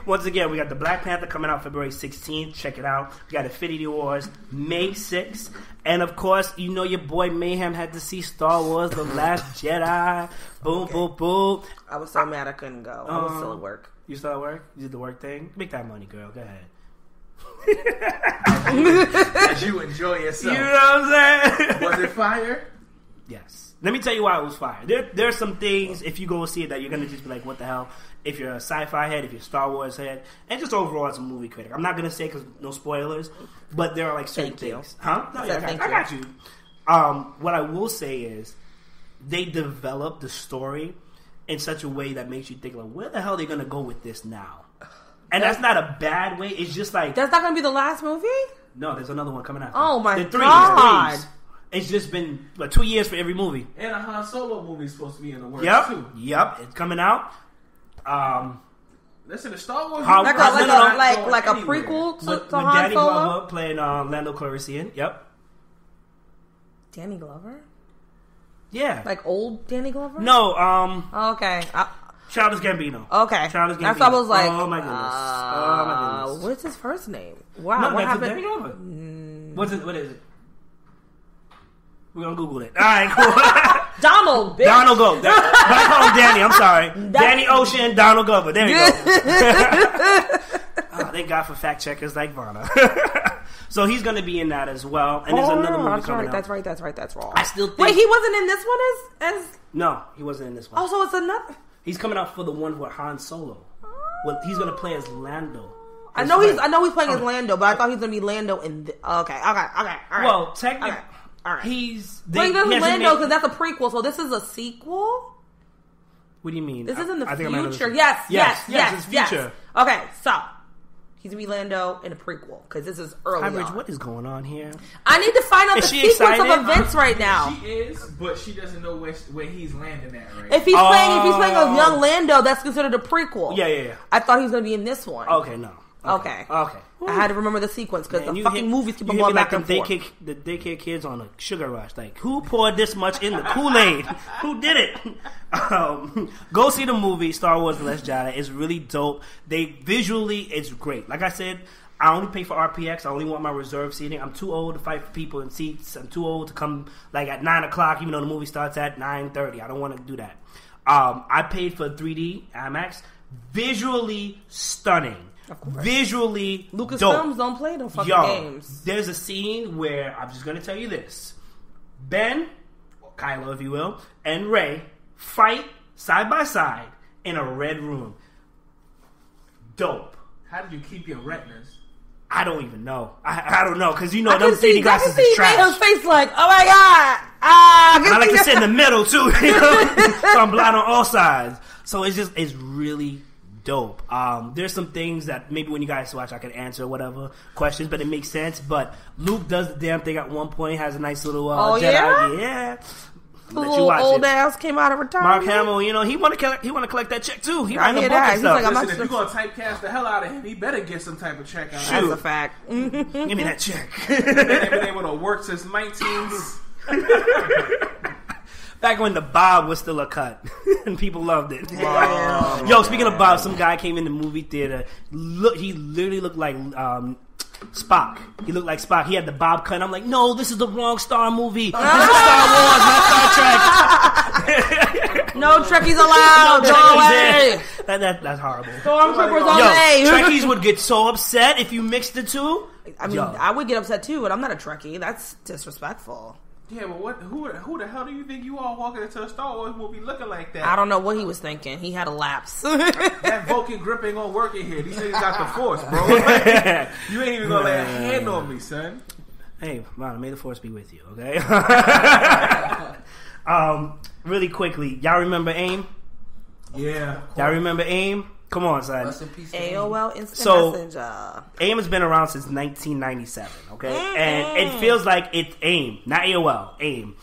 Once again, we got the Black Panther coming out February 16th. Check it out. We got Infinity Wars May 6th. And of course, you know your boy Mayhem had to see Star Wars The Last Jedi. Boom, boom, boom. I was so mad I couldn't go. I was still at work. You still at work? You did the work thing? Make that money, girl. Go ahead. As you enjoy yourself. You know what I'm saying? Was it fire? Yes. Let me tell you why it was fire. There's some things, if you go see it, that you're going to just be like, what the hell? If you're a sci-fi head, if you're a Star Wars head, and just overall as a movie critic. I'm not going to say because no spoilers, but there are like certain things. Huh? No, yeah, I got you. What I will say is they developed the story in such a way that makes you think, like, where the hell are they going to go with this now? And that's not a bad way. It's just like... That's not going to be the last movie? No, there's another one coming out. Oh, my God. God. It's just been 2 years for every movie. And a Han Solo movie is supposed to be in the works, too. Yep, it's coming out. Listen, the Star Wars... Like a prequel to with Han Danny Solo? Glover playing Lando Calrissian. Yep. Danny Glover? Yeah. Like old Danny Glover? No, Okay. Childish Gambino. Okay. Childish Gambino. That's what I was like. Oh my goodness. What's his first name? Wow. No, what that's happened? Danny Glover. What is it? We're gonna Google it. All right, cool. Donald, bitch. Donald Glover. But I call him Danny. I'm sorry. Danny Ocean, Donald Glover. There you go. Thank God for fact checkers like Vanna. So he's going to be in that as well. And there's another movie coming out. That's right. That's wrong. I still think... Wait, he wasn't in this one as... No, he wasn't in this one. Oh, so it's another... He's coming out for the one with Han Solo. Well, he's going to play as Lando. I know he's playing as Lando, but I thought he was going to be Lando in... Okay, all right. Well, technically... Okay. All right. He's... Wait, this is Lando because that's a prequel, so this is a sequel? What do you mean? This is in the I think future. Yes, it's future. Okay, so he's gonna be Lando in a prequel because this is early Hybrid, on. What is going on here? I need to find out the sequence excited? of events right now. She is, but she doesn't know where he's landing at right If he's playing a young Lando, that's considered a prequel. Yeah. I thought he was gonna be in this one. Okay, no. Okay. I had to remember the sequence because the fucking movies keep on you going like back and forth. The daycare kids on a sugar rush. Like, who poured this much in the Kool-Aid? Who did it? Go see the movie Star Wars: The Last Jedi. It's really dope. Visually, it's great. Like I said, I only pay for RPX. I only want my reserve seating. I'm too old to fight for people in seats. I'm too old to come like at 9 o'clock, even though the movie starts at 9:30. I don't want to do that. I paid for 3D IMAX. Visually stunning. Visually Lucasfilms don't play no fucking games. There's a scene where I'm just going to tell you this: Ben, Kylo, if you will, and Rey fight side by side in a red room. Dope. How did you keep your retinas? I don't even know. I don't know because you know those 3D glasses is trash. His face like, oh my god! I like to sit in the middle too, you know? So I'm blind on all sides. So it's really dope. There's some things that maybe when you guys watch I can answer whatever questions, but it makes sense. But Luke does the damn thing at one point, has a nice little Jedi. Yeah. Little old ass came out of retirement. Mark Hamill, you know, he want to collect that check too. He writing a book that. and stuff. Like, listen, if you're gonna typecast the hell out of him, he better get some type of check out. That's a fact. Give me that check. They've been able to work since 19s. Back when the bob was still a cut and people loved it. Wow. Yo, speaking of bob, some guy came in the movie theater. He literally looked like Spock. He looked like Spock. He had the bob cut. I'm like, no, this is the wrong Star movie. This is Star Wars, not Star Trek. No Trekkies allowed. Go away. That's horrible. Stormtroopers all day. Trekkies would get so upset if you mixed the two. I mean, I would get upset too, but I'm not a Trekkie. That's disrespectful. Yeah, but who the hell do you think you all walking into a Star Wars movie looking like that? I don't know what he was thinking. He had a lapse. That Vulcan grip ain't gonna work in here. These niggas got the Force, bro. You ain't even gonna lay a hand on me, son. Hey, man, may the Force be with you, okay? Really quickly, y'all remember AIM? Yeah. Y'all remember AIM? Come on, son. AOL Instant Messenger. AIM has been around since 1997, okay? And it feels like it's AIM, not AOL, AIM.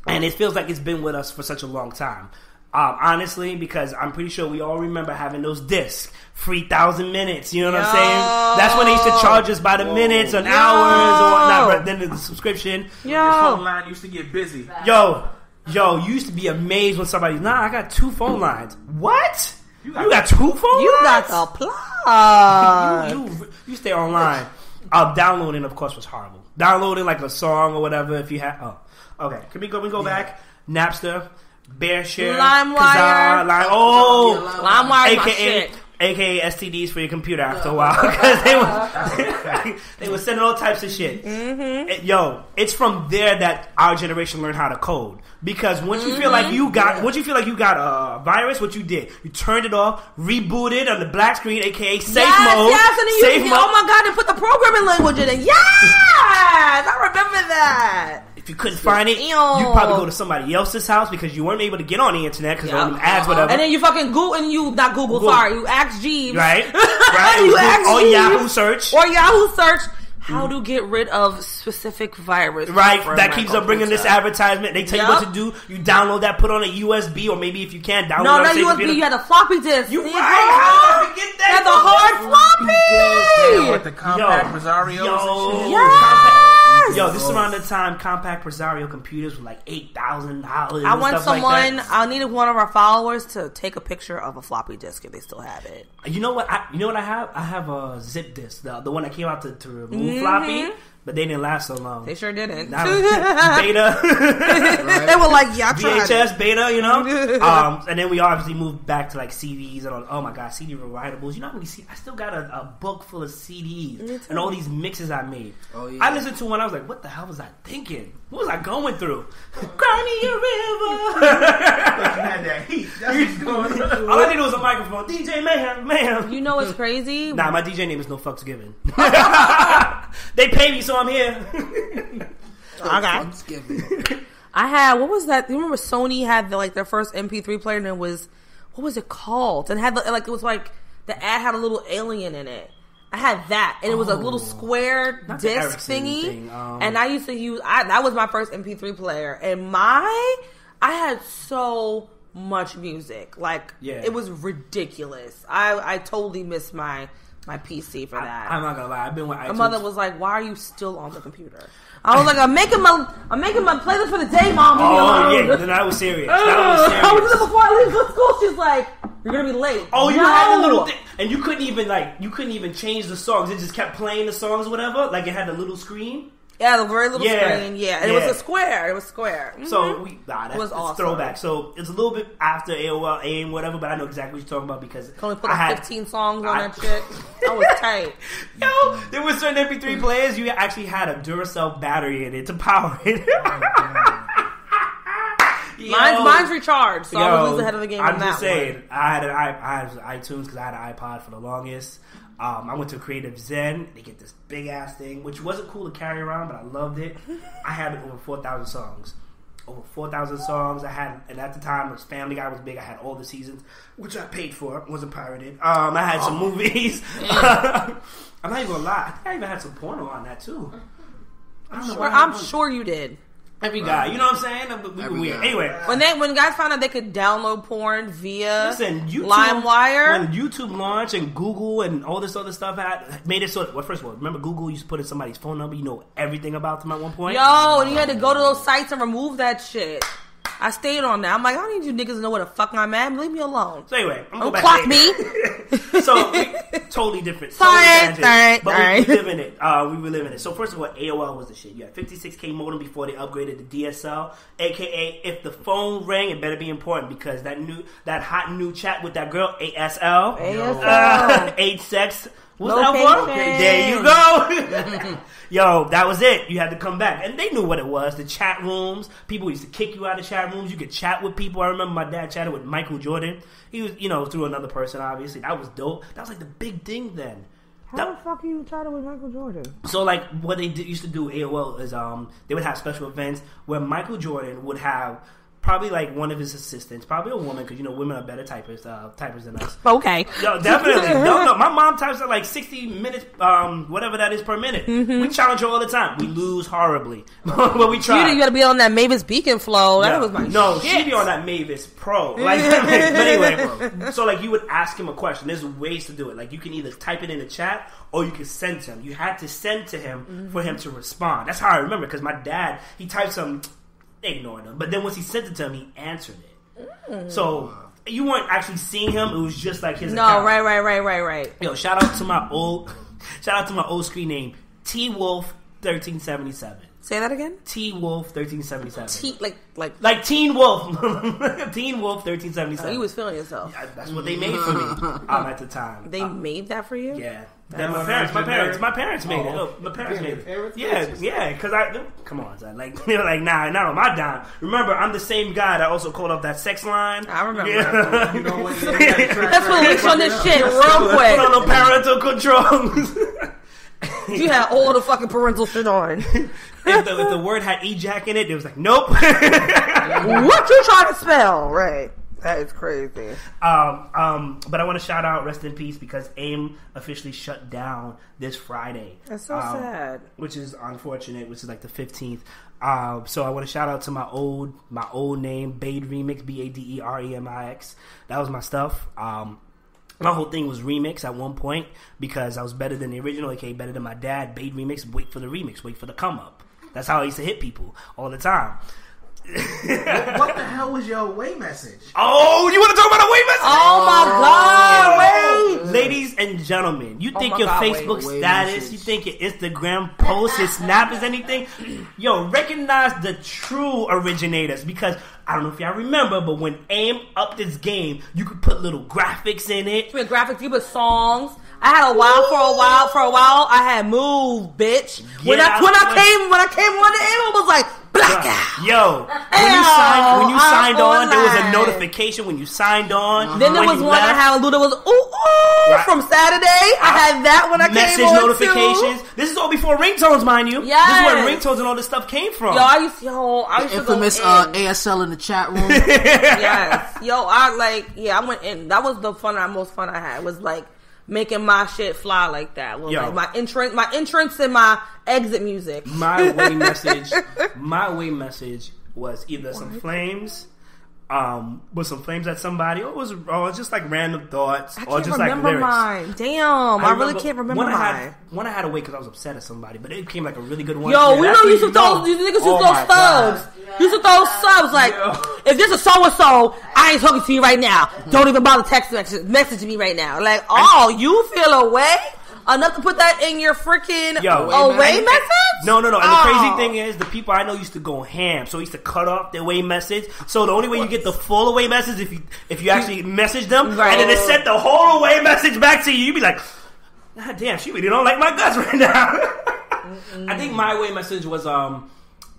And it feels like it's been with us for such a long time. Honestly, because I'm pretty sure we all remember having those discs, 3,000 minutes, you know what I'm saying? That's when they used to charge us by the minutes and hours or whatnot, but then the subscription. Your phone line used to get busy. Yo, you used to be amazed when somebody's, I got 2 phone lines. What? You got 2 phone lines? You got the plug. You stay online. Downloading, of course, was horrible. Downloading like a song or whatever if you had... Oh, okay. Can we go back? Napster, BearShare, LimeWire. LimeWire, AKA STDs for your computer after a while because they were sending all types of shit. Mm-hmm. It's from there that our generation learned how to code. Because once you feel like you got a virus, what you did, you turned it off, rebooted on the black screen, aka safe mode. Yes, and then oh my god, they put the programming language in it. Yes, I remember that. If you couldn't find it, you'd probably go to somebody else's house because you weren't able to get on the internet because of them ads, whatever. And then you fucking Google, and you not Google. Sorry, you ask Jeeves, right? You ask or Yahoo search. How to get rid of specific virus. Right, that keeps on bringing this advertisement. They tell you what to do. You download that, put on a USB, or maybe if you can't download it on USB, computer. you had a floppy disk. You right. How did I forget that? You had the hard floppy. With the compact Rosarios. Yo, this is around the time compact Rosario computers were like $8,000. I want someone. I needed one of our followers to take a picture of a floppy disk if they still have it. You know what? I have? I have a zip disk, the one that came out to remove floppy. But they didn't last so long. They sure didn't. Beta. They were like, yeah, I tried VHS, beta, you know? And then we obviously moved back to like CDs and all, oh my god, CD rewritables. You know how many I still got a book full of CDs and all these mixes I made. Oh, yeah. I listened to one, I was like, what the hell was I thinking? What was I going through? Cry me a river. You had that heat. That's what's going on. All I needed was a microphone. DJ Mayhem. You know what's crazy? Nah, my DJ name is No Fucks Given. They pay me, so I'm here. I had, what was that? You remember Sony had their first MP3 player, and it was, what was it called? And had it was like the ad had a little alien in it. I had that, and it was a little square disc thingy. And I used to use that was my first MP3 player, and I had so much music, it was ridiculous. I totally missed my PC for that. I'm not gonna lie. I've been with iTunes. My mother was like, "Why are you still on the computer?" I was like, "I'm making my playlist for the day, Mom." Yeah, then I was serious. I was before I leave for school. She's like, "You're gonna be late." Oh, you had the little thing, and you couldn't even change the songs. It just kept playing the songs, whatever. Like it had the little screen. Yeah, the very little screen. Yeah, and it was a square. It was square. Mm-hmm. So it was awesome. Throwback. So it's a little bit after AOL, AIM, whatever. But I know exactly what you're talking about because can only put 15 songs on that shit. That was tight. Yo, there were certain MP3 players you actually had a Duracell battery in it to power it. Mine's recharged, so I was losing ahead of the game. I'm just saying, I had iTunes because I had an iPod for the longest. I went to Creative Zen. They get this big ass thing, which wasn't cool to carry around, but I loved it. I had over 4,000 songs. Over 4,000 songs. I had, and at the time, Family Guy was big. I had all the seasons, which I paid for. It wasn't pirated. I had some movies. I'm not even gonna lie. I think I even had some porno on that too. I'm sure you did. Every guy, you know what I'm saying? We were weird. Anyway, when guys found out they could download porn via YouTube, LimeWire, when YouTube launched and Google and all this other stuff made it so. Well, first of all, remember Google used to put in somebody's phone number. You know everything about them at one point. Yo, and you had to go to those sites and remove that shit. I stayed on that. I'm like, I don't need you niggas to know where the fuck I'm at. Leave me alone. So anyway, I'm don't going clock back me. So totally different. Sorry. But we live in it. We live in it. So first of all, AOL was the shit. You had 56K modem before they upgraded to DSL. AKA, if the phone rang, it better be important because that hot new chat with that girl, ASL. 8 sex. What's that for? There you go. Yo, that was it. You had to come back. And they knew what it was. The chat rooms. People used to kick you out of chat rooms. You could chat with people. I remember my dad chatted with Michael Jordan. He was, through another person, obviously. That was dope. That was like the big thing then. How the fuck are you chatting with Michael Jordan? So, like, what they used to do, AOL, is they would have special events where Michael Jordan would have probably like one of his assistants, probably a woman, because women are better typers than us. Okay. No, definitely. No. My mom types at like 60 minutes, whatever that is per minute. Mm-hmm. We challenge her all the time. We lose horribly, but we try. You gotta be on that Mavis Beacon flow. That was my shit. She'd be on that Mavis Pro. Like, but anyway, so like you would ask him a question. There's ways to do it. Like you can either type it in the chat or you can send to him. You had to send to him for him to respond. That's how I remember, because my dad, he typed some. They ignored him, but then once he sent it to him, he answered it. So you weren't actually seeing him; it was just like his account. Right. Yo, shout out to my old screen name, T Wolf 1377. Say that again. T Wolf 1377. Like Teen Wolf. Teen Wolf 1377. Oh, you was feeling yourself. Yeah, that's what they made for me at the time. They made that for you? Yeah. My parents made it. Oh, my parents made it. Yeah, because come on, son. Like, they were like, nah, not on my dime. Remember, I'm the same guy that also called up that sex line. I remember. Yeah. You know what? Let's put links on this shit real quick. Put on the parental controls. You had all the fucking parental shit on. If the word had ejac in it, it was like, nope. What you trying to spell? Right. That is crazy. But I want to shout out, rest in peace, because AIM officially shut down this Friday. That's so sad. Which is unfortunate, which is like the 15th. So I want to shout out to my old name, Bade Remix, Baderemix. That was my stuff. My whole thing was remix at one point because I was better than the original, aka better than my dad. Bade Remix, wait for the remix, wait for the come up. That's how I used to hit people all the time. What the hell was your away message? Oh, you want to talk about away message? Oh my God! Wait, ladies and gentlemen, you think your Facebook status, you think your Instagram post, your Snap is anything? Yo, recognize the true originators, because I don't know if y'all remember, but when AIM upped its game, you could put little graphics in it. You put graphics, you put songs. I had for a while. I had Move, bitch. When I came on the AIM, it was like blackout. Yo, when you signed on, there was a notification when you signed on. Then there was one I had. There was right. From Saturday. I had that when I came on message notifications. Too. This is all before ringtones, mind you. Yes. This is where ringtones and all this stuff came from. I used to infamous ASL in the chat room. Yes. I went in. That was the most fun I had. Was like making my shit fly like that. Well, like my entrance and my exit music. My way message was either some flames, with some flames at somebody, or it was just like random thoughts, or just like lyrics. Mine. Damn, I really can't remember mine. One I had to wait because I was upset at somebody, but it became like a really good one. Yo, we know you used to throw subs. You used to throw subs like, if this is so and so, I ain't talking to you right now. Don't even bother message me right now. Like, you feel away enough to put that in your freaking away message? No. And the crazy thing is, the people I know used to go ham, so used to cut off their away message. So the only way you get the full away message if you actually message them, right. And then they sent the whole away message back to you. You'd be like, God damn, she really don't like my guts right now. I think my away message was,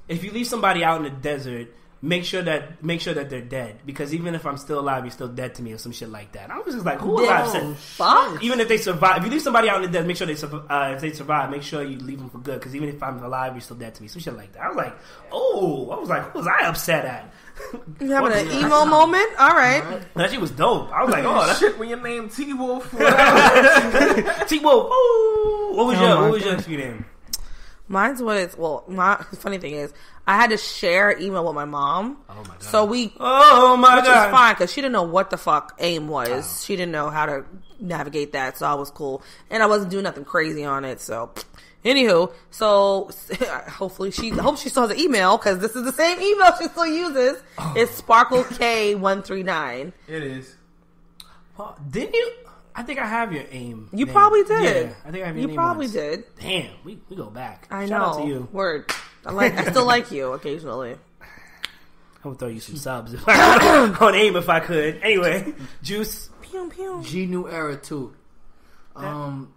if you leave somebody out in the desert, make sure that they're dead, because even if I'm still alive, you're still dead to me, or some shit like that. I was just like, who alive said? Fuck. Even if they survive, if you leave somebody out in the desert, make sure they survive. If they survive, make sure you leave them for good, because even if I'm alive, you're still dead to me. Some shit like that. I was like, who was I upset at? You having an emo moment? All right. That shit was dope. I was like, that shit when your name T Wolf. T Wolf. What was your name? Mine was, my funny thing is, I had to share email with my mom. Oh my God. So which God. was fine, because she didn't know what the fuck AIM was. Oh. She didn't know how to navigate that, so I was cool. And I wasn't doing nothing crazy on it, so Anywho, so hopefully she still has an email because this is the same email she still uses. It's SparkleK139. It is. Well, didn't you? I think I have your AIM. You name. probably did. Yeah, I think I have your name. You probably once. did. Damn, we go back. I Shout know. out to you. Word. I still like you occasionally. I would throw you some subs if I could, on AIM if I could. Anyway, Juice. Pew, pew. G New Era 2. Where's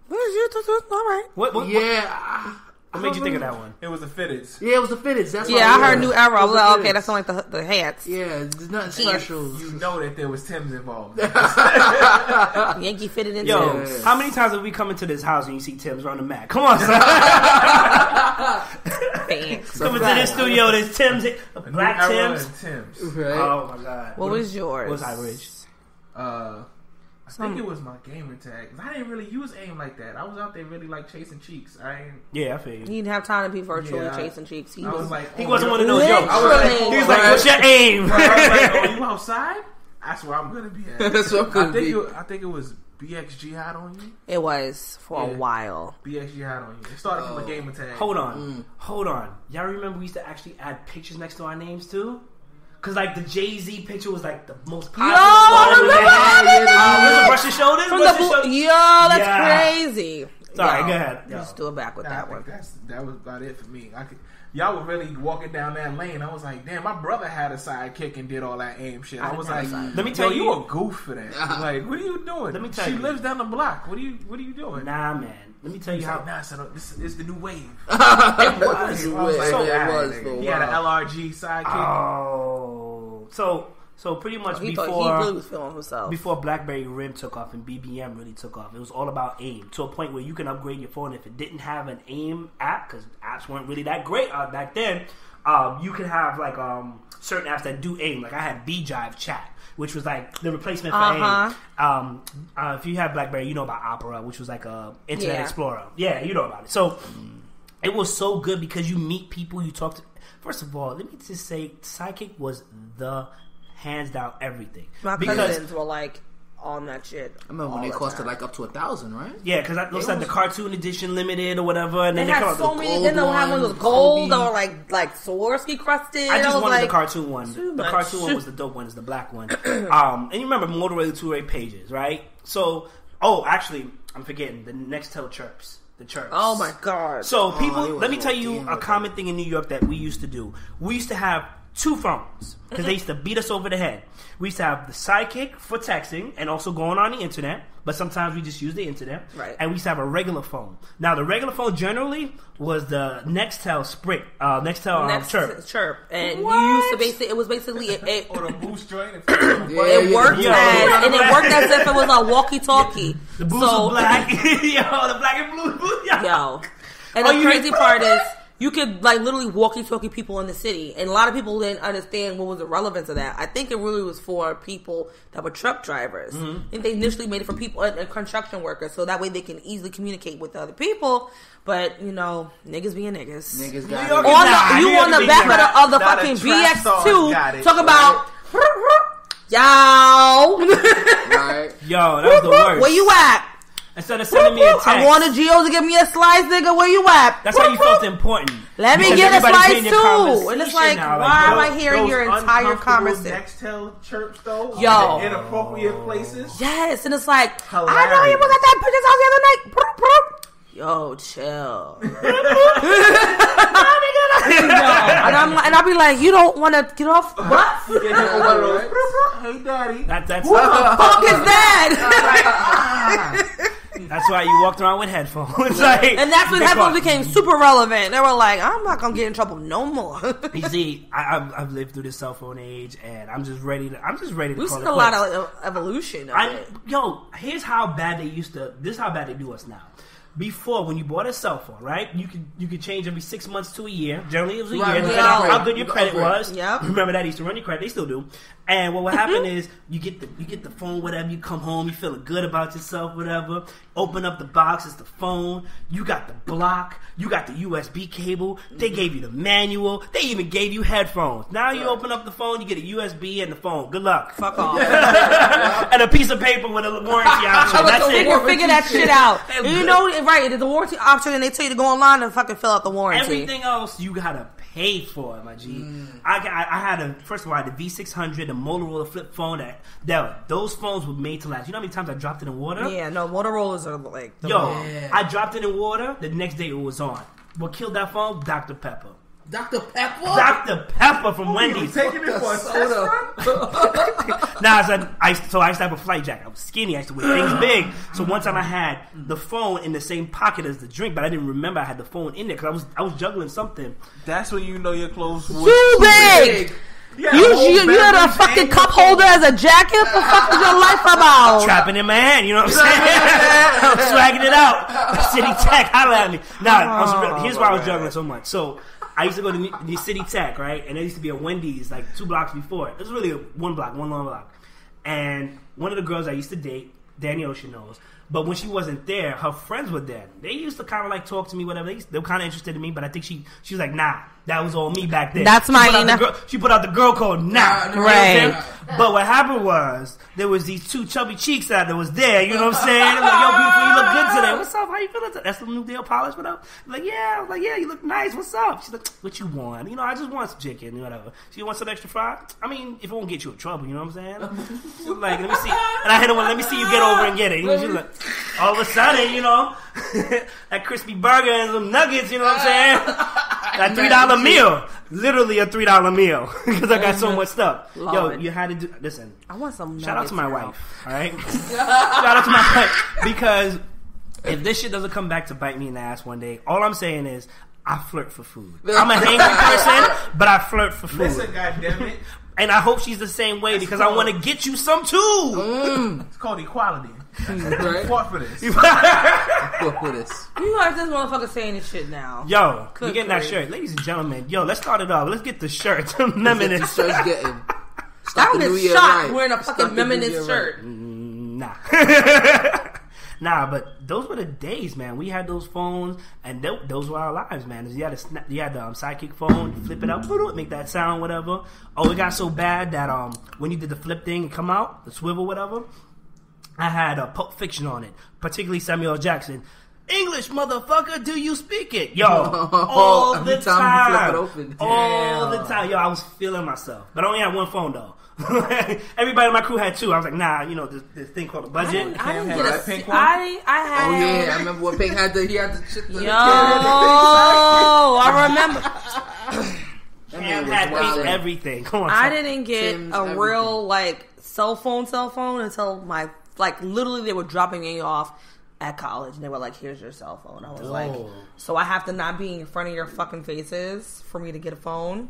you? All right. What Yeah. What made you think of that one? It was the Fitteds. Yeah, it was the Fitteds. That's Yeah, I why heard New Era. I was like, okay, that's not like the hats. Yeah, there's nothing special. You know that there was Tim's involved. Yankee fitted into Yo, it. how many times have we come into this house and you see Tim's run the mat? Come on, son. Thanks. Come into this studio, there's Tim's, Black Tim's. Tim's. Right? Oh my god. What was yours? What was I, Rich? I think it was my gamer tag. 'Cause I didn't really use AIM like that. I was out there really like chasing cheeks. Yeah, I feel you. He didn't have time to be virtually Yeah, chasing cheeks. He I was was like, He oh, wasn't one you're- of those. Yo, Literally. he was like, "What's your aim?" I was like, oh, you outside? That's where I'm gonna be at. That's where I'm gonna be. I think it was BXG had on you. It was for a Yeah. while. BXG had on you. It started from a gamer tag. Hold on. Y'all remember we used to actually add pictures next to our names too? Cause like the Jay-Z picture was like the most popular. Was it brush your shoulders? From Brush the your shoulders? yo, that's Yeah. crazy. Sorry, Yo, go ahead. you just do it back with I that think one. that was about it for me. Y'all were really walking down that lane. I was like, damn, my brother had a sidekick and did all that AIM shit. I was like, Let me tell yo, you- you a goof for that. Like, what are you doing? Let me tell she you. lives down the block. What are you doing? Nah, man. Let me tell you He's how. like, nah, son, this is the new wave. It was. I was Yeah, like, it ah, was nigga. for a He had an while. LRG sidekick. So pretty much He really before was feeling himself. BlackBerry Rim took off and BBM really took off, it was all about AIM to a point where you can upgrade your phone if it didn't have an AIM app, because apps weren't really that great back then. You could have like certain apps that do AIM. Like I had BJive Chat, which was like the replacement for AIM. If you have BlackBerry, you know about Opera, which was like a Internet Explorer. Yeah, you know about it. So it was so good because you meet people, you talk to. First of all, let me just say, Sidekick was the hands down everything. My cousins were like on that shit. I remember when they costed like up to 1,000, right? Yeah, because those had the cartoon edition limited or whatever, and then They they had come so out many. Then they'll have one of those gold or like Swarovski crusted. I just was wanted like, the cartoon one. too The much. cartoon one was the dope one. Is the black one. And you remember Motorola 2-way pages, right? So, actually, I'm forgetting the Nextel chirps. The chirps. Oh my god! So they people, were let me tell all you damn a good. common thing in New York that we used to do. We used to have two phones because they used to beat us over the head. We used to have the Sidekick for texting and also going on the internet, but sometimes we just use the internet. Right. And we used to have a regular phone. Now the regular phone generally was the Nextel Sprint, Chirp. chirp, and What? you used to basically it was basically it Or the boost joint. It worked Yeah. and it worked as if it was a walkie-talkie. The boost was black. Yo, the black and blue boost. Yo. And Oh, the you crazy mean- part is you could like literally walkie-talkie people in the city, and a lot of people didn't understand what was the relevance of that. I think it really was for people that were truck drivers. I think they initially made it for people and construction workers, so that way they can easily communicate with other people. But you know, niggas being niggas. Niggas New got York it. is On Nah, the, you New on the York back is of the not a fucking trap star BX2 got it, talk right? about yo. Right? Yo, that was the worst. Where you at? Instead of sending me a text, I want a Geo to give me a slice, nigga. Where you at? that's how you felt important. Let me Because get a everybody's slice hearing your too. And it's like, conversation now, why am yo, I hearing your entire conversation? Nextel chirps though. Yo. In inappropriate places. Yes, and it's like, I know Hilarious. you was at that bitch's house the other night. Broop, broop. Yo, chill. and I'll be like, you don't want to get off? What? You get hit with one of those. Hey, daddy. That's Who the fuck is that? That's why you walked around with headphones. Like, And that's when guess headphones what? became super relevant. They were like, I'm not gonna get in trouble no more. You see, I've lived through this cell phone age, and I'm just ready to. We've call seen it a lot quits. of evolution of it. Here's how bad they used to. This is how bad they do us now. Before, when you bought a cell phone, right? You could change every 6 months to a year. Generally, it was a Right, year, right, depending on right. how good your credit Upgrade. was. Yep. Remember that? They used to run your credit. They still do. And what would happen is you get the phone, whatever. You come home, you feeling good about yourself, whatever. Open up the box, it's the phone. You got the block. You got the USB cable. They gave you the manual. They even gave you headphones. Now you open up the phone, you get a USB and the phone. Good luck. Fuck off. And a piece of paper with a warranty option. That's They it. can figure that shit out. And you know, if right. There's a warranty option, and they tell you to go online and fucking fill out the warranty. Everything else you gotta pay for, my G. I had first of all, I had the V600, the Motorola flip phone. Those phones were made to last. You know how many times I dropped it in water? Yeah, no, Motorola's are like... I dropped it in water. The next day it was on. What killed that phone? Dr. Pepper. Dr. Pepper? Dr. Pepper from Wendy's. Taking it for a soda. I used to have a flight jacket. I was skinny. I used to wear things big. So one time I had the phone in the same pocket as the drink, but I didn't remember I had the phone in there because I was juggling something. That's when you know your clothes were too big. You had a fucking cup holder as a jacket? What the fuck is your life about? Trapping in my hand, you know what I'm saying? I'm swagging it out. City Tech, holla at me. Here's why I was juggling so much. So I used to go to the City Tech, right? And there used to be a Wendy's like 2 blocks before. It was really one long block. And one of the girls I used to date, Danny Ocean knows, but when she wasn't there, her friends were there. They used to kind of like talk to me, whatever. They were kind of interested in me, but I think she was like, nah, that was all me back then. That's my... She put out the girl code, nah. Right. But what happened was, there was these 2 chubby cheeks that was there, you know what I'm saying? They were like, yo, beautiful, you look good today. What's up? How you feeling today? That's the new deal polish, whatever. I'm like, yeah. I was like, yeah, you look nice. What's up? She's like, what you want? You know, I just want some chicken, whatever. So you want some extra fries? I mean, if it won't get you in trouble, you know what I'm saying? She was like, let me see. And I hit her with, let me see you get over and get it. You know, she was like, all of a sudden, you know, that crispy burger and some nuggets, you know what I'm saying? That $3 meal. Literally a $3 meal. Because I got so much stuff. Lord. Yo, you had to do... Listen. I want some shout out to my wife. Alright? Shout out to my wife. Because if this shit doesn't come back to bite me in the ass one day, all I'm saying is, I flirt for food. I'm a hangry person, but I flirt for food. Listen, goddammit. And I hope she's the same way because I want to get you some too. It's called equality. Right? Fought for this. You like this motherfucker saying this shit now. Yo, we getting that shirt. Ladies and gentlemen, yo, let's start it off. Let's get the shirt. Meminist. The shirt's getting... I don't get shot wearing a fucking meminist shirt. Nah. Nah, but those were the days, man. We had those phones, and those were our lives, man. You had the sidekick phone, flip it up, make that sound, whatever. Oh, it got so bad that when you did the flip thing and come out, the swivel, whatever, I had a Pulp Fiction on it, particularly Samuel L. Jackson. English, motherfucker, do you speak it? Yo, all the time. All the time. Yo, I was feeling myself. But I only had one phone, though. Everybody in my crew had 2. I was like, nah, you know, this thing called a budget. I didn't get a pink one. I had... Oh, yeah, I remember when Pink had the shit. Yo, I remember. Cam had Pink everything. Come on, I didn't get Tim's a everything. real, like, cell phone until my... Like, literally, they were dropping me off at college. And they were like, here's your cell phone. I was like, so I have to not be in front of your fucking faces for me to get a phone?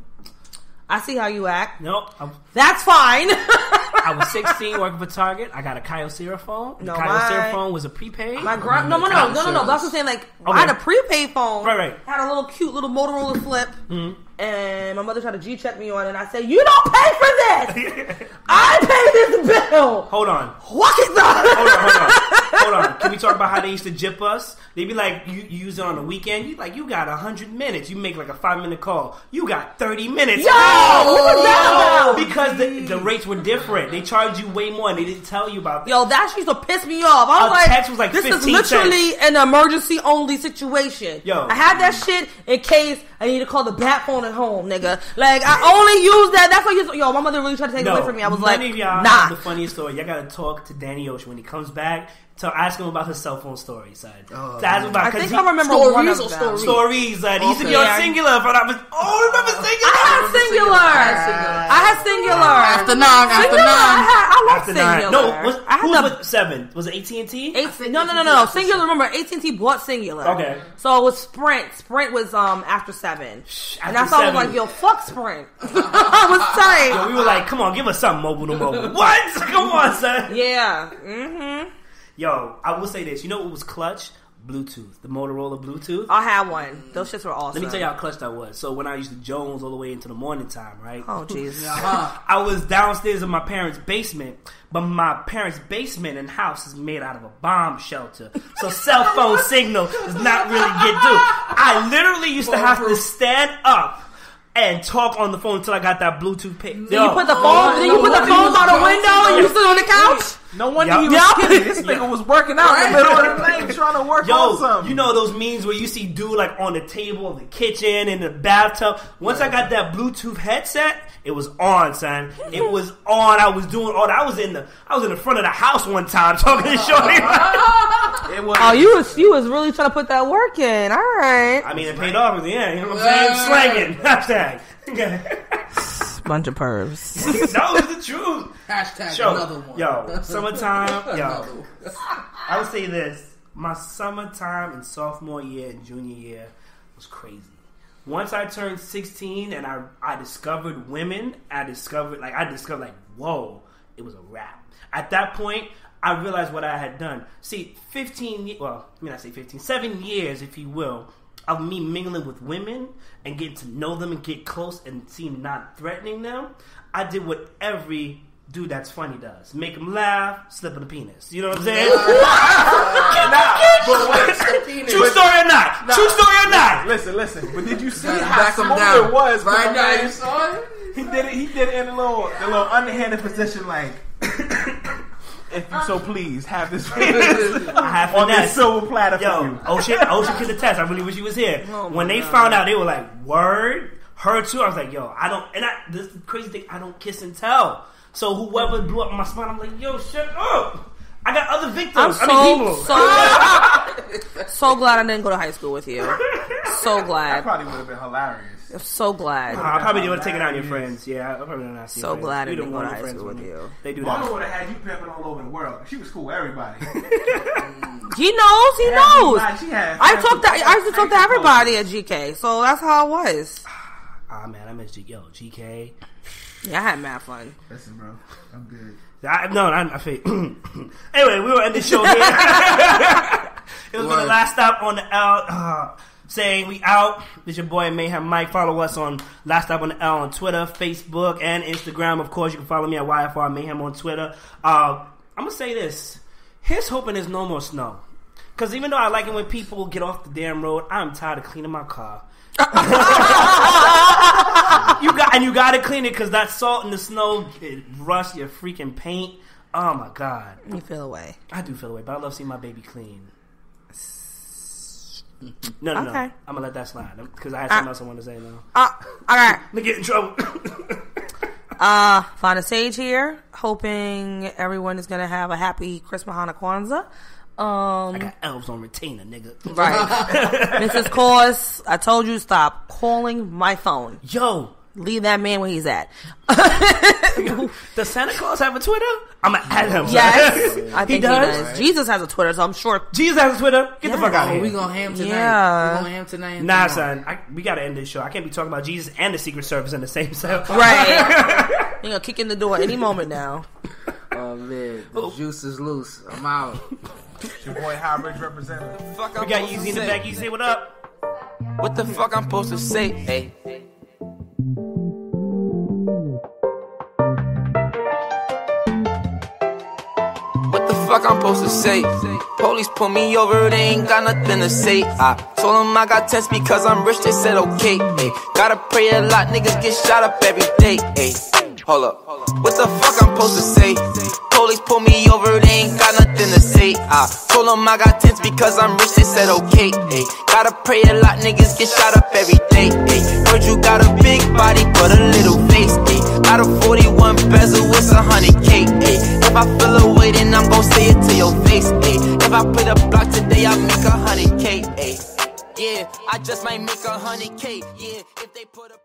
I see how you act. Nope. That's fine. I was 16 working for Target. I got a Kyocera phone. The Kyocera phone was a prepaid. My no. That's what I'm saying. Like, I had a prepaid phone. Right. Had a little cute little Motorola flip. Mm-hmm. And my mother tried to G-check me on it. And I said, you don't pay for this. I pay this bill. Hold on. What is that? Hold on. Can we talk about how they used to jip us? They'd be like, you use it on the weekend. You got 100 minutes. You make like a 5-minute call. You got 30 minutes. Yo! What was that about? Because the rates were different. They charged you way more and they didn't tell you about that. Yo, that used to piss me off. I was like, text was like this 15 is literally an emergency only situation. Yo. I had that shit in case I need to call the bat phone at home, nigga. Like, I only use that. That's what yo, my mother really tried to take it away from me. I was like, none of y'all have the funniest story. Y'all gotta talk to Danny Ocean when he comes back. So ask him about his cell phone story, son. Ask him about, I think I remember one of them. Stories. He used to be on Singular. But remember Singular? I had Singular. After 9. I love Singular. No, who was 7? Was it AT&T? No. Singular, remember, AT&T bought Singular. Okay. So it was Sprint. Sprint was after 7. And that's why I was like, yo, fuck Sprint. I was tight. Yo, we were like, come on, give us something mobile to mobile. What? Come on, son. Yeah. Mm-hmm. Yo, I will say this. You know what was clutch? Bluetooth. The Motorola Bluetooth. I had one. Those shits were awesome. Let me tell you how clutch that was. So when I used to Jones all the way into the morning time, right? Oh, jeez. I was downstairs in my parents' basement, but my parents' basement and house is made out of a bomb shelter. So cell phone signal does not really get through. I literally used to have to stand up and talk on the phone until I got that Bluetooth pick. Then you put the phone out the window and you sit on the couch? No wonder he was skinny. This nigga was working out in the middle of the night trying to work on something. You know those memes where you see dude like on the table of the kitchen, in the bathtub. Once I got that Bluetooth headset, it was on, son. It was on. I was doing all that. I was in the front of the house one time talking to Shorty. You was really trying to put that work in. All right. I mean, it paid off in the end. You know what I'm saying? Slanging. Hashtag. Bunch of pervs. That was the truth. Hashtag another one. Yo, summertime. Yo, I would say this. My summertime in sophomore year and junior year was crazy. Once I turned 16 and I discovered women, I discovered whoa, it was a wrap. At that point, I realized what I had done. See, 7 years, if you will, of me mingling with women and getting to know them and get close and seem not threatening them, I did what every dude that's funny does. Make them laugh, slip in the penis. You know what I'm saying? True story or not? True story or not? Listen. But did you see how smooth it was? Right now, you saw it? He did it in a little underhanded position like... If you so please, have this on this silver platter for you. Ocean can attest. I really wish he was here. When they found out, they were like, "Word, her too." I was like, "Yo, I don't." And this is the crazy thing. I don't kiss and tell. So whoever blew up my spine, I'm like, "Yo, shut up." I got other victims. So glad I didn't go to high school with you. So glad. That probably would have been hilarious. I'm so glad. I probably would have taken out your friends. Yeah, I probably would not see so your glad I friends. didn't go to high school with you. They do Mama that. would have had you pimping all over the world. She was cool with everybody. He knows. I used to talk to everybody at GK, so that's how it was. Man, I miss GK. Yeah, I had mad fun. Listen, bro, I'm good. I feel. Anyway, we will end the show here. It was the last stop on the L. Saying we out. This your boy Mayhem Mike. Follow us on Last Stop on the L on Twitter, Facebook, and Instagram. Of course, you can follow me at YFR Mayhem on Twitter. I'm gonna say this. Here's hoping there's no more snow. Because even though I like it when people get off the damn road, I'm tired of cleaning my car. You gotta clean it because that salt and the snow it rusts your freaking paint. Oh my god. You feel away. I do feel away, but I love seeing my baby clean. No. I'm gonna let that slide because I had something else I want to say now. All right. I'm gonna get in trouble. Find a Sage here. Hoping everyone is gonna have a happy Christmas, Hanukkah, Kwanzaa. I got elves on retainer, nigga. Right. Mrs. Cause, I told you to stop calling my phone. Yo. Leave that man where he's at. Does Santa Claus have a Twitter? I'm gonna add him. Yes, I think he does. Right. Jesus has a Twitter, so I'm sure. Jesus has a Twitter? Get the fuck out of here. We gonna ham tonight. Yeah. We gonna ham tonight. Nah, son. We gotta end this show. I can't be talking about Jesus and the Secret Service in the same cell. Right. You're gonna kick in the door any moment now. Oh man, the juice is loose. I'm out. Your boy Highbridge representative. We got Yeezy in the back. Yeezy, what up? What the fuck I'm supposed to say? Hey. What the fuck I'm supposed to say? Police pull me over, they ain't got nothing to say. I told them I got tense because I'm rich, they said okay. Ay. Gotta pray a lot, niggas get shot up every day. Ay. Hold up. What the fuck I'm supposed to say? Police pull me over, they ain't got nothing to say. I told them I got tense because I'm rich, they said okay. Ay. Gotta pray a lot, niggas get shot up every day. Ay. Heard you got a big body, but a little face. Ay. Out of 41 bezel, it's 100K. Ay. If I feel away, then I'm gon' say it to your face. Ay. If I play the block today, I make 100K. Ay. Yeah, I just might make 100K. Yeah, if they put a